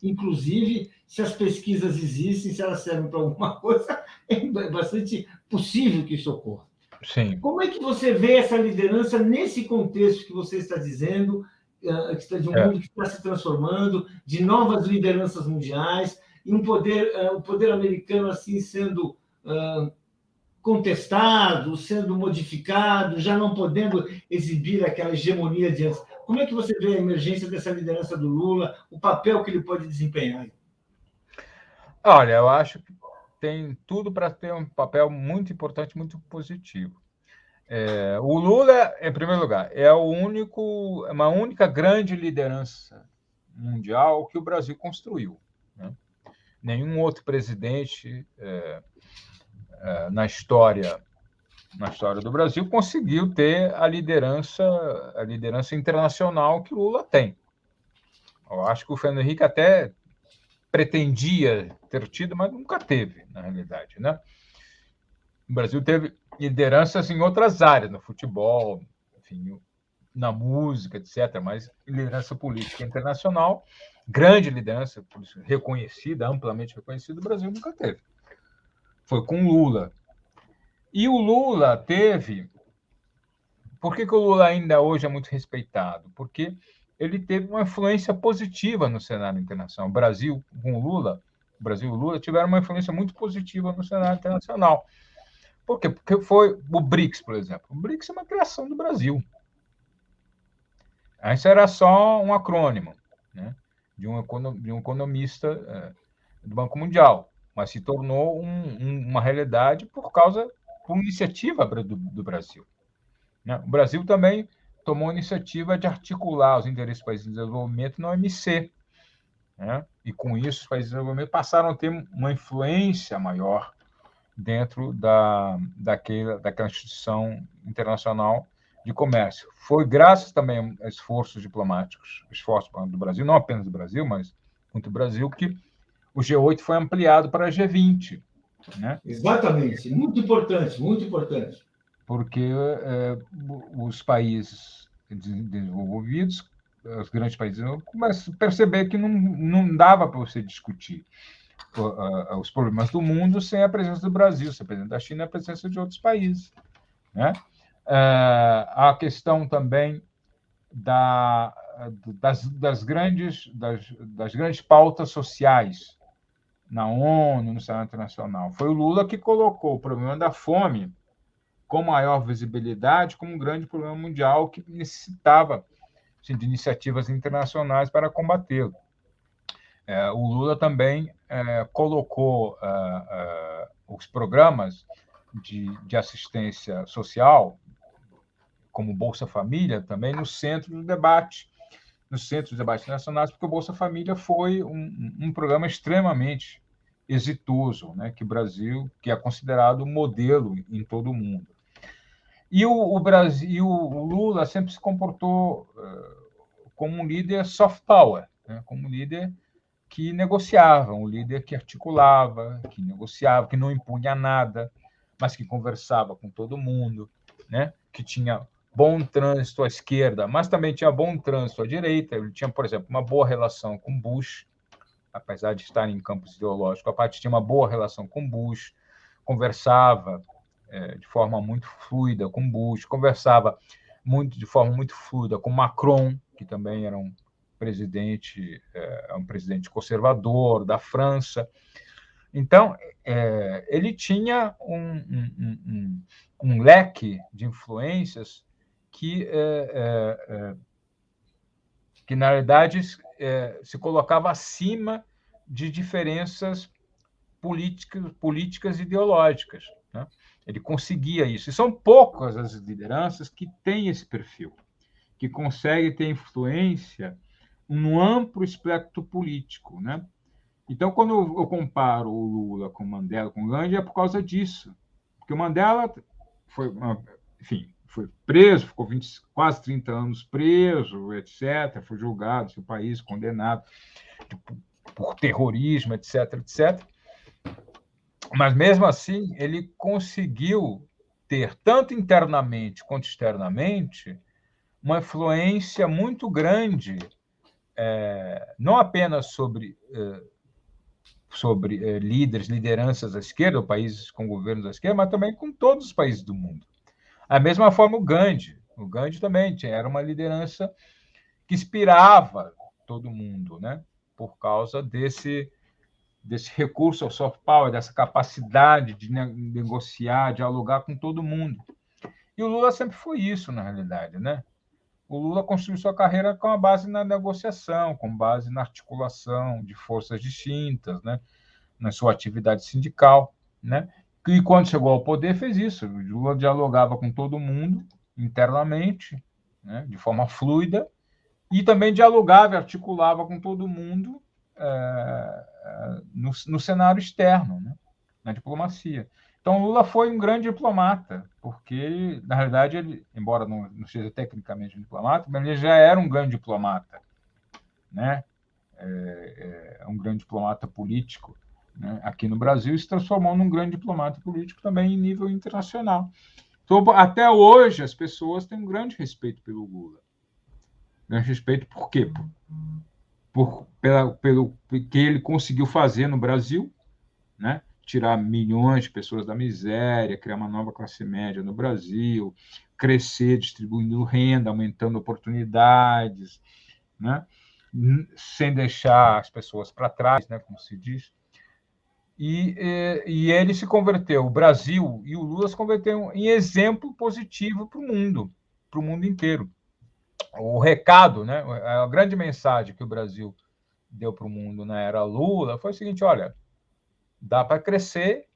Inclusive, se as pesquisas existem, se elas servem para alguma coisa, é bastante possível que isso ocorra. Sim. Como é que você vê essa liderança nesse contexto que você está dizendo, que está de um mundo que está se transformando, de novas lideranças mundiais, e o poder americano assim sendo contestado, sendo modificado, já não podendo exibir aquela hegemonia de antes? Como é que você vê a emergência dessa liderança do Lula, o papel que ele pode desempenhar? Olha, eu acho que tem tudo para ter um papel muito importante, muito positivo. O Lula, em primeiro lugar, é uma única grande liderança mundial que o Brasil construiu. Né? Nenhum outro presidente na história do Brasil conseguiu ter a liderança internacional que o Lula tem. Eu acho que o Fernando Henrique até pretendia ter tido, mas nunca teve, na realidade. Né? O Brasil teve lideranças em outras áreas, no futebol, enfim, na música, etc., mas liderança política internacional, grande liderança reconhecida, amplamente reconhecida, o Brasil nunca teve. Foi com Lula. E o Lula teve... Por que o Lula ainda hoje é muito respeitado? Porque ele teve uma influência positiva no cenário internacional. O Brasil e o Lula tiveram uma influência muito positiva no cenário internacional. Por quê? Porque foi o BRICS, por exemplo. O BRICS é uma criação do Brasil. Isso era só um acrônimo, né, de um economista do Banco Mundial, mas se tornou uma realidade por iniciativa do Brasil. Né? O Brasil também tomou a iniciativa de articular os interesses dos países em desenvolvimento na OMC. Né? E, com isso, os países em desenvolvimento passaram a ter uma influência maior dentro daquela instituição internacional de comércio. Foi graças também a esforços diplomáticos, do Brasil, não apenas do Brasil, mas muito do Brasil, que o G8 foi ampliado para G20. Né? Exatamente, muito importante, muito importante. Porque os países desenvolvidos, os grandes países, começam a perceber que não dava para você discutir os problemas do mundo sem a presença do Brasil, sem a presença da China e a presença de outros países. Né? A questão também das grandes pautas sociais na ONU, no cenário internacional. Foi o Lula que colocou o problema da fome com maior visibilidade como um grande problema mundial que necessitava, assim, de iniciativas internacionais para combatê-lo. O Lula também colocou os programas de assistência social, como Bolsa Família, também no centro do debate, nos centros de debate nacionais, porque o Bolsa Família foi um programa extremamente exitoso, né, que o Brasil, que é considerado modelo em todo o mundo. E o Brasil, o Lula sempre se comportou como um líder soft power, né, como um líder que negociava, um líder que articulava, que negociava, que não impunha nada, mas que conversava com todo mundo, né, que tinha bom trânsito à esquerda, mas também tinha bom trânsito à direita. Ele tinha, por exemplo, uma boa relação com Bush, apesar de estar em campos ideológicos, a parte tinha uma boa relação com Bush, conversava de forma muito fluida com Bush, conversava de forma muito fluida com Macron, que também era um presidente conservador da França. Então, ele tinha um leque de influências que na realidade, se colocava acima de diferenças políticas e ideológicas, né? Ele conseguia isso. E são poucas as lideranças que têm esse perfil, que conseguem ter influência num amplo espectro político, né? Então, quando eu comparo o Lula com o Mandela, com o Gandhi, é por causa disso. Porque o Mandela foi preso, ficou quase 30 anos preso, etc., foi julgado, seu país condenado por terrorismo, etc., etc. Mas, mesmo assim, ele conseguiu ter, tanto internamente quanto externamente, uma influência muito grande, não apenas sobre lideranças da esquerda, ou países com governos da esquerda, mas também com todos os países do mundo. Da mesma forma, o Gandhi. O Gandhi também era uma liderança que inspirava todo mundo, né? Por causa desse recurso ao soft power, dessa capacidade de negociar, dialogar com todo mundo. E o Lula sempre foi isso, na realidade, né? O Lula construiu sua carreira com a base na negociação, com base na articulação de forças distintas, né? Na sua atividade sindical, né? E quando chegou ao poder fez isso. O Lula dialogava com todo mundo internamente, né? De forma fluida, e também dialogava e articulava com todo mundo no cenário externo, né? Na diplomacia. Então, Lula foi um grande diplomata, porque, na realidade, ele, embora não seja tecnicamente um diplomata, mas ele já era um grande diplomata, né? Um grande diplomata político, né? Aqui no Brasil, e se transformou num grande diplomata político também em nível internacional. Então, até hoje, as pessoas têm um grande respeito pelo Lula. Grande respeito por quê? Pelo que ele conseguiu fazer no Brasil, né? Tirar milhões de pessoas da miséria, criar uma nova classe média no Brasil, crescer distribuindo renda, aumentando oportunidades, né? Sem deixar as pessoas para trás, né? Como se diz. E ele se converteu, o Brasil e o Lula se converteram em exemplo positivo para o mundo inteiro. O recado, né? A grande mensagem que o Brasil deu para o mundo na era Lula foi o seguinte: olha, dá para crescer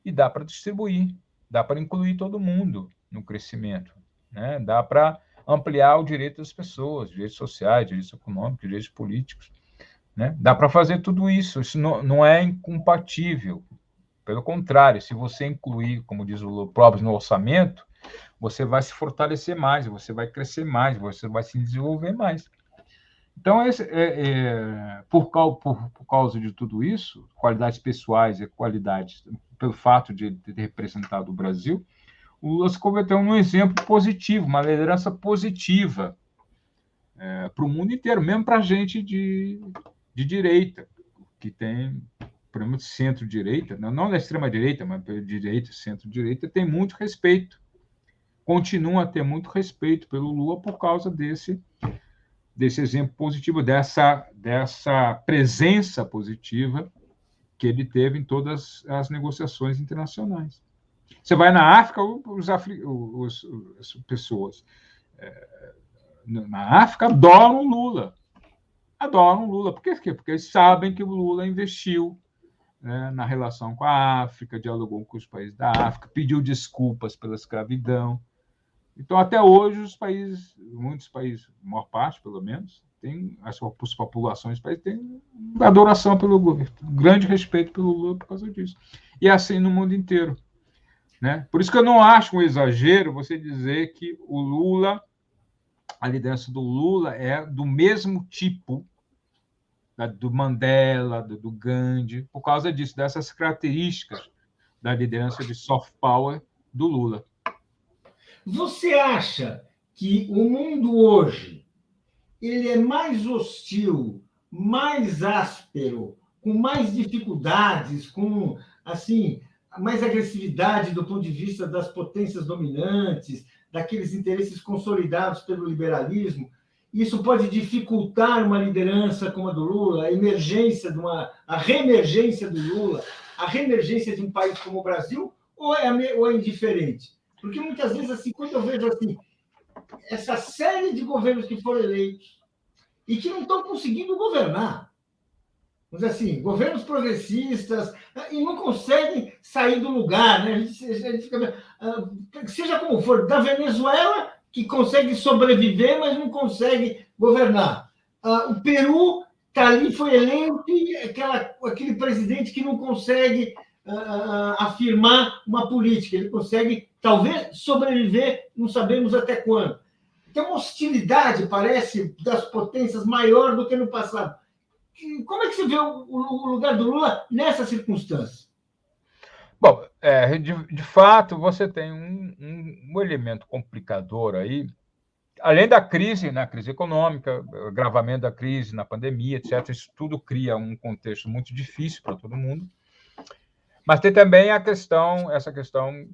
e dá para distribuir, dá para incluir todo mundo no crescimento, né? Dá para ampliar o direito das pessoas, direitos sociais, direitos econômicos, direitos políticos, né? Dá para fazer tudo isso. Isso não é incompatível. Pelo contrário, se você incluir, como diz o Lula, no orçamento, você vai se fortalecer mais, você vai crescer mais, você vai se desenvolver mais. Então, por causa de tudo isso, qualidades pessoais e qualidades, pelo fato de ter representado o Brasil, o Lula se converteu num exemplo positivo, uma liderança positiva para o mundo inteiro, mesmo para a gente de direita, que tem, por exemplo, centro-direita, não da extrema-direita, mas direita, centro-direita, tem muito respeito, continua a ter muito respeito pelo Lula por causa desse exemplo positivo, dessa presença positiva que ele teve em todas as negociações internacionais. Você vai na África, as pessoas na África adoram Lula. Adoram Lula. Por quê? Porque eles sabem que o Lula investiu, né, na relação com a África, dialogou com os países da África, pediu desculpas pela escravidão. Então, até hoje, muitos países, a maior parte, pelo menos, as populações do país têm adoração pelo Lula, grande respeito pelo Lula por causa disso. E é assim no mundo inteiro, né? Por isso que eu não acho um exagero você dizer que o Lula, a liderança do Lula é do mesmo tipo do Mandela, do Gandhi, por causa disso, dessas características da liderança de soft power do Lula. Você acha que o mundo hoje ele é mais hostil, mais áspero, com mais dificuldades, com assim mais agressividade do ponto de vista das potências dominantes, daqueles interesses consolidados pelo liberalismo? Isso pode dificultar uma liderança como a do Lula, a reemergência do Lula, a reemergência de um país como o Brasil, ou é indiferente? Porque muitas vezes, assim, quando eu vejo assim, essa série de governos que foram eleitos e que não estão conseguindo governar, vamos dizer assim, governos progressistas, e não conseguem sair do lugar, né? A gente fica, seja como for, da Venezuela, que consegue sobreviver, mas não consegue governar. O Peru está ali, foi eleito, e aquele presidente que não consegue afirmar uma política, ele consegue, talvez, sobreviver, não sabemos até quando. Tem uma hostilidade, parece, das potências maior do que no passado. Como é que você vê o lugar do Lula nessa circunstância? Bom, de fato, você tem um elemento complicador aí, além da crise, né, crise econômica, agravamento da crise na pandemia, etc. Isso tudo cria um contexto muito difícil para todo mundo. Mas tem também essa questão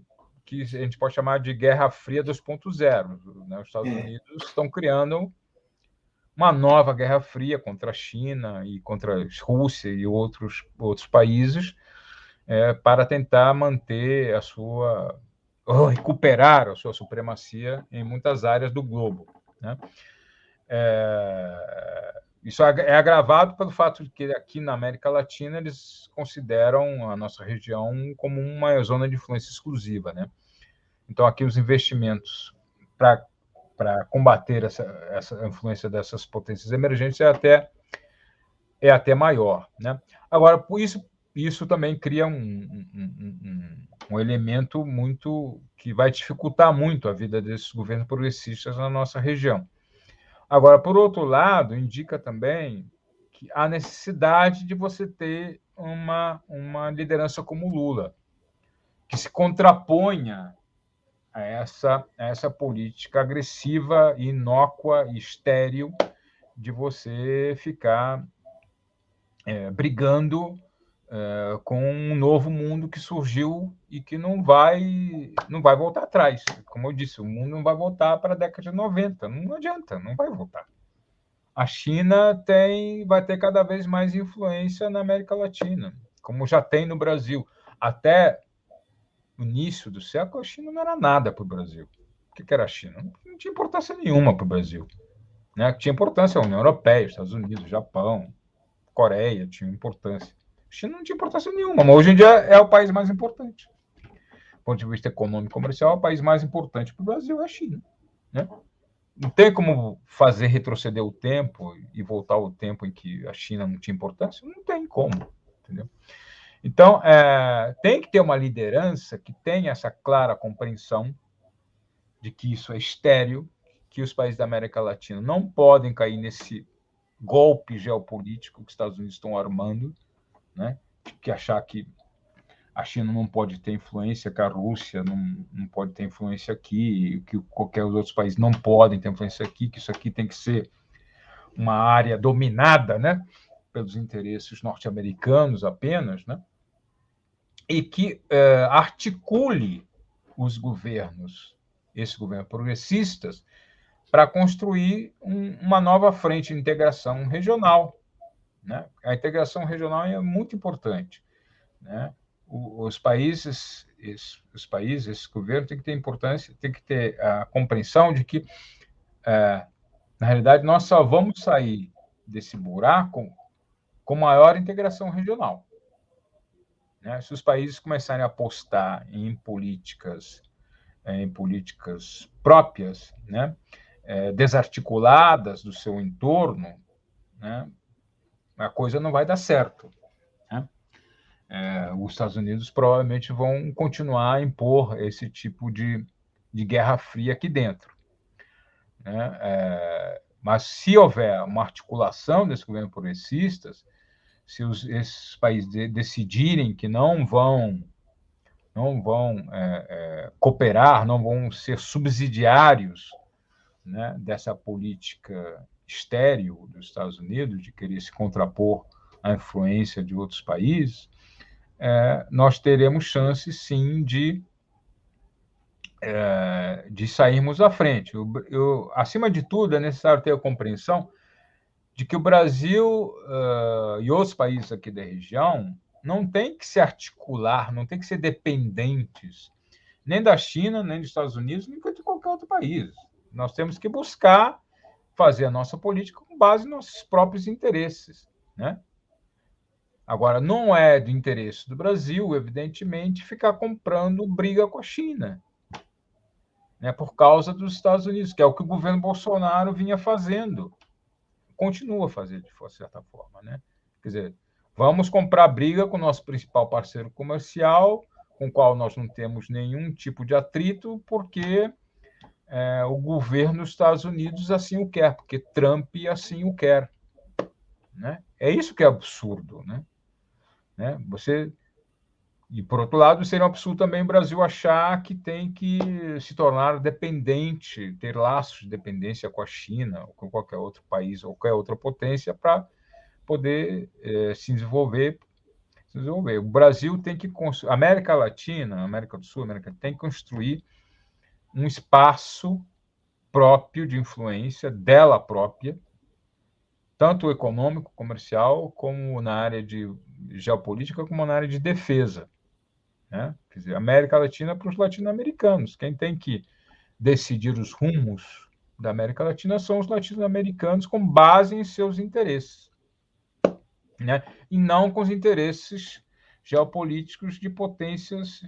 que a gente pode chamar de Guerra Fria 2.0. Né? Os Estados Unidos estão criando uma nova Guerra Fria contra a China e contra a Rússia e outros países, para tentar manter recuperar a sua supremacia em muitas áreas do globo, né? Isso é agravado pelo fato de que aqui na América Latina eles consideram a nossa região como uma zona de influência exclusiva, né? Então, aqui os investimentos para combater essa influência dessas potências emergentes é até maior, né? Agora, por isso também cria um elemento muito que vai dificultar muito a vida desses governos progressistas na nossa região. Agora, por outro lado, indica também que há necessidade de você ter uma liderança como Lula, que se contraponha a essa política agressiva, inócua e estéril de você ficar brigando com um novo mundo que surgiu e que não vai voltar atrás. Como eu disse, o mundo não vai voltar para a década de 90, não adianta, não vai voltar. A China vai ter cada vez mais influência na América Latina, como já tem no Brasil. Até o início do século, a China não era nada para o Brasil. O que era a China? Não tinha importância nenhuma para o Brasil. Né? Tinha importância a União Europeia, Estados Unidos, Japão, Coreia, tinha importância. A China não tinha importância nenhuma, mas hoje em dia é o país mais importante. Do ponto de vista econômico e comercial, o país mais importante para o Brasil é a China. Né? Não tem como fazer retroceder o tempo e voltar ao tempo em que a China não tinha importância? Não tem como, entendeu? Então, tem que ter uma liderança que tenha essa clara compreensão de que isso é estéril, que os países da América Latina não podem cair nesse golpe geopolítico que os Estados Unidos estão armando, né? Que achar que a China não pode ter influência, que a Rússia não pode ter influência aqui, que qualquer outros países não podem ter influência aqui, que isso aqui tem que ser uma área dominada, né, pelos interesses norte-americanos apenas, né, e que articule os governos, esses governos progressistas, para construir uma nova frente de integração regional. Né? A integração regional é muito importante. Né? os países, esse governo tem que ter importância, tem que ter a compreensão de que, na realidade, nós só vamos sair desse buraco com maior integração regional. Né? Se os países começarem a apostar em políticas próprias, né? Desarticuladas do seu entorno, né? A coisa não vai dar certo. Né? Os Estados Unidos provavelmente vão continuar a impor esse tipo de guerra fria aqui dentro. Né? Mas se houver uma articulação desse governo progressistas, se esses países decidirem que não vão cooperar, não vão ser subsidiários, né, dessa política estéril dos Estados Unidos, de querer se contrapor à influência de outros países, nós teremos chance, sim, de sairmos à frente. Acima de tudo, é necessário ter a compreensão de que o Brasil e outros países aqui da região não têm que se articular, não têm que ser dependentes nem da China, nem dos Estados Unidos, nem de qualquer outro país. Nós temos que buscar fazer a nossa política com base nos nossos próprios interesses. Né? Agora, não é do interesse do Brasil, evidentemente, ficar comprando briga com a China, né, por causa dos Estados Unidos, que é o que o governo Bolsonaro vinha fazendo. Continua a fazer, de certa forma. Né? Quer dizer, vamos comprar briga com o nosso principal parceiro comercial, com o qual nós não temos nenhum tipo de atrito, porque o governo dos Estados Unidos assim o quer, porque Trump assim o quer. Né? É isso que é absurdo. Né? E, por outro lado, seria um absurdo também o Brasil achar que tem que se tornar dependente, ter laços de dependência com a China, ou com qualquer outro país, ou qualquer outra potência, para poder se desenvolver. O Brasil tem que construir, a América Latina, a América do Sul, tem que construir um espaço próprio de influência, dela própria, tanto econômico, comercial, como na área de geopolítica, como na área de defesa. Né? Quer dizer, América Latina para os latino-americanos. Quem tem que decidir os rumos da América Latina são os latino-americanos com base em seus interesses. Né? E não com os interesses geopolíticos de potências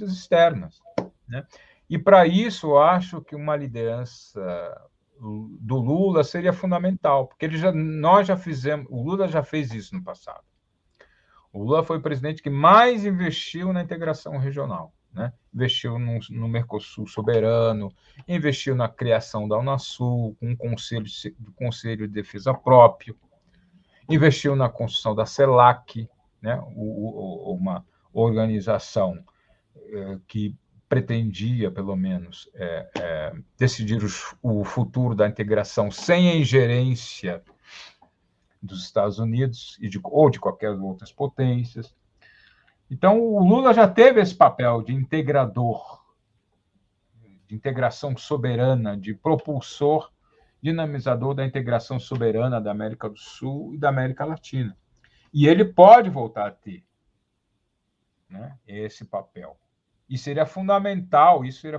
externas. Né? E, para isso, eu acho que uma liderança do Lula seria fundamental, porque nós já fizemos, o Lula já fez isso no passado. O Lula foi o presidente que mais investiu na integração regional. Né? Investiu no Mercosul soberano, investiu na criação da Unasul, com um conselho de defesa próprio, investiu na construção da CELAC, né? Uma organização que pretendia, pelo menos, decidir o futuro da integração sem a ingerência dos Estados Unidos ou de qualquer outras potências. Então, o Lula já teve esse papel de integrador, de integração soberana, de propulsor, dinamizador da integração soberana da América do Sul e da América Latina. E ele pode voltar a ter, né, esse papel. Isso seria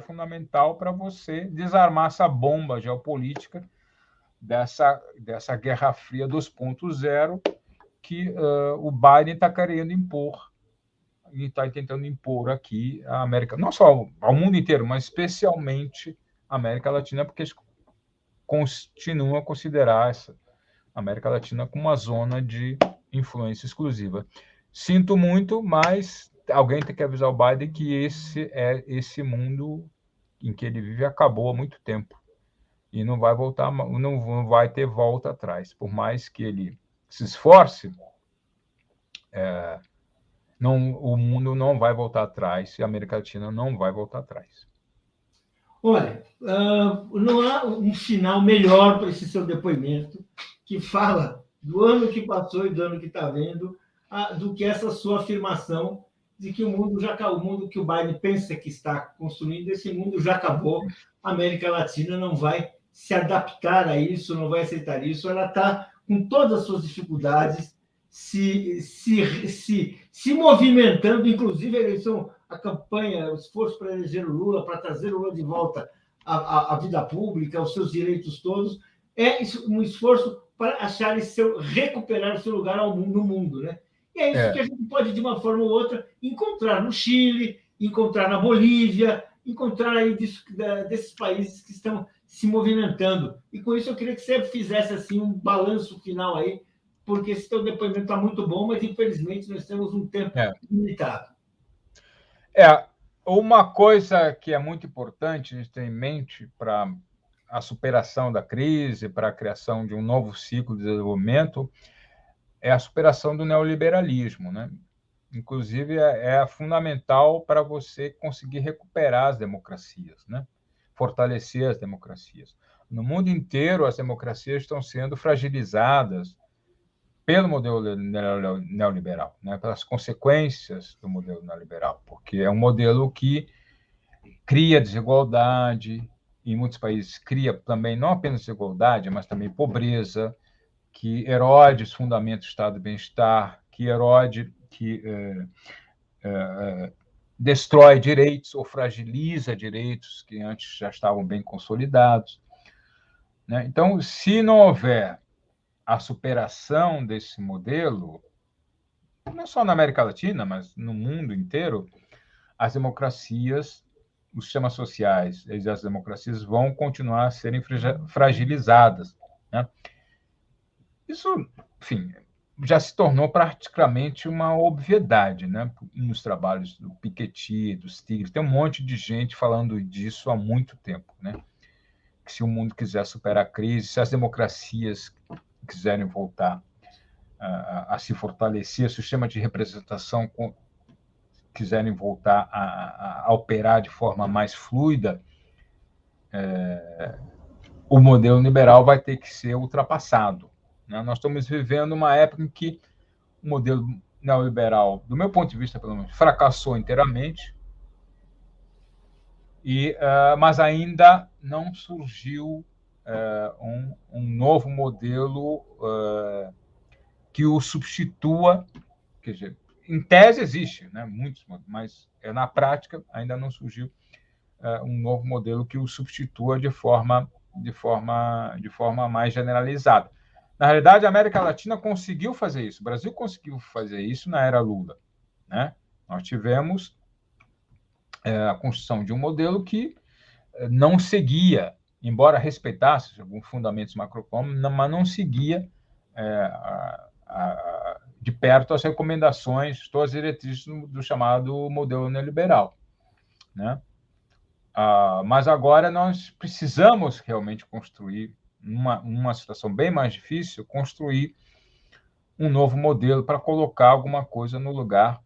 fundamental para você desarmar essa bomba geopolítica dessa Guerra Fria 2.0 que o Biden está querendo impor, e está tentando impor aqui a América, não só ao mundo inteiro, mas especialmente a América Latina, porque eles continuam a considerar essa América Latina como uma zona de influência exclusiva. Sinto muito, mas alguém tem que avisar o Biden que esse mundo em que ele vive acabou há muito tempo e não vai voltar, não vai ter volta atrás. Por mais que ele se esforce, o mundo não vai voltar atrás e a América Latina não vai voltar atrás. Olha, não há um final melhor para esse seu depoimento, que fala do ano que passou e do ano que está vendo, do que essa sua afirmação de que o mundo que o Biden pensa que está construindo, esse mundo já acabou, a América Latina não vai se adaptar a isso, não vai aceitar isso, ela está com todas as suas dificuldades, se movimentando, inclusive a campanha, o esforço para eleger o Lula, para trazer o Lula de volta à vida pública, aos seus direitos todos, é um esforço para recuperar o seu lugar no mundo, né? E é isso que a gente pode, de uma forma ou outra, encontrar no Chile, encontrar na Bolívia, encontrar aí desses países que estão se movimentando. E com isso eu queria que você fizesse assim um balanço final aí, porque esse teu depoimento está muito bom, mas infelizmente nós temos um tempo limitado. Uma coisa que é muito importante a gente ter em mente para a superação da crise, para a criação de um novo ciclo de desenvolvimento, é a superação do neoliberalismo, né? Inclusive, é fundamental para você conseguir recuperar as democracias, né? Fortalecer as democracias. No mundo inteiro, as democracias estão sendo fragilizadas pelo modelo neoliberal, né? Pelas consequências do modelo neoliberal, porque é um modelo que cria desigualdade, em muitos países cria também não apenas desigualdade, mas também pobreza, que erode os fundamentos do estado de bem-estar, que destrói direitos ou fragiliza direitos que antes já estavam bem consolidados, né? Então, se não houver a superação desse modelo, não só na América Latina, mas no mundo inteiro, as democracias, os sistemas sociais e as democracias vão continuar a serem fragilizadas, né? Isso, enfim, já se tornou praticamente uma obviedade, né? Nos trabalhos do Piketty, dos Tigres, tem um monte de gente falando disso há muito tempo, né? Que se o mundo quiser superar a crise, se as democracias quiserem voltar a se fortalecer, se o sistema de representação quiserem voltar a operar de forma mais fluida, o modelo liberal vai ter que ser ultrapassado, né? Nós estamos vivendo uma época em que o modelo neoliberal, do meu ponto de vista, pelo menos, fracassou inteiramente, mas ainda não surgiu um novo modelo que o substitua. Quer dizer, em tese existe, né, muitos, mas na prática ainda não surgiu um novo modelo que o substitua de forma mais generalizada. Na realidade, a América Latina conseguiu fazer isso. O Brasil conseguiu fazer isso na era Lula, né? Nós tivemos a construção de um modelo que não seguia, embora respeitasse alguns fundamentos macroeconômicos, mas não seguia de perto as recomendações, todas as diretrizes do chamado modelo neoliberal, né? Mas agora nós precisamos realmente construir, numa situação bem mais difícil, construir um novo modelo para colocar alguma coisa no lugar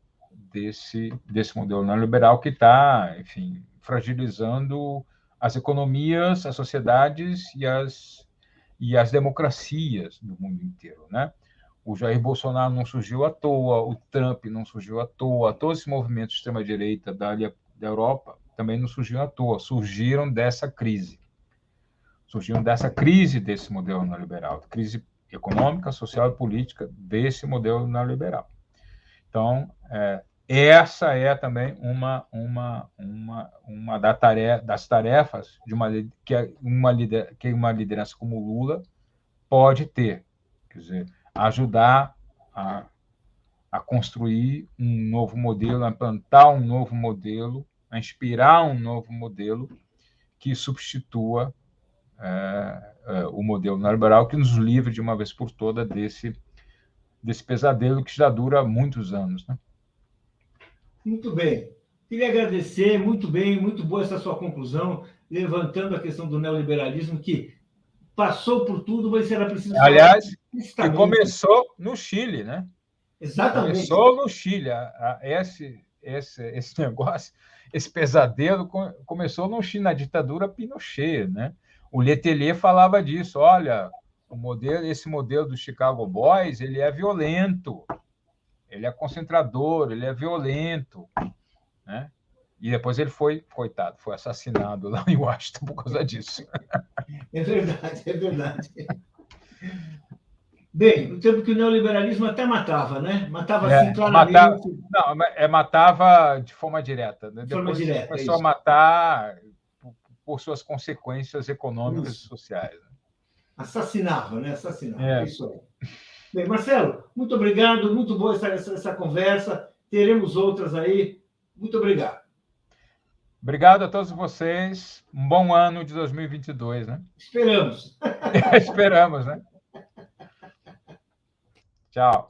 desse modelo neoliberal que está, enfim, fragilizando as economias, as sociedades e as democracias do mundo inteiro, né? O Jair Bolsonaro não surgiu à toa, o Trump não surgiu à toa, todos esses movimentos de extrema-direita da Europa também não surgiram à toa, surgiram dessa crise desse modelo neoliberal, crise econômica, social e política desse modelo neoliberal. Então, essa é também uma das tarefas que uma liderança como Lula pode ter, quer dizer, ajudar a construir um novo modelo, a implantar um novo modelo, a inspirar um novo modelo que substitua o modelo neoliberal, que nos livre de uma vez por toda desse pesadelo que já dura muitos anos, né? Muito bem. Queria agradecer, muito bem, muito boa essa sua conclusão, levantando a questão do neoliberalismo, que passou por tudo, mas era preciso... Aliás, que começou no Chile, né? Exatamente. Começou no Chile. Esse negócio, esse pesadelo começou no Chile, na ditadura Pinochet, né? O Letelier falava disso. Olha, esse modelo do Chicago Boys, ele é violento, ele é concentrador, ele é violento, né? E depois ele foi assassinado lá em Washington por causa disso. É verdade, é verdade. Bem, no tempo que o neoliberalismo até matava, né? Matava assim claramente. Matava de forma direta, né? De forma Depois direta, começou a isso. matar por suas consequências econômicas e Isso. sociais. Assassinava, né? Assassinava, é É. isso aí. Bem, Marcelo, muito obrigado, muito boa essa conversa. Teremos outras aí. Muito obrigado. Obrigado a todos vocês. Um bom ano de 2022, né? Esperamos. Esperamos, né? Tchau.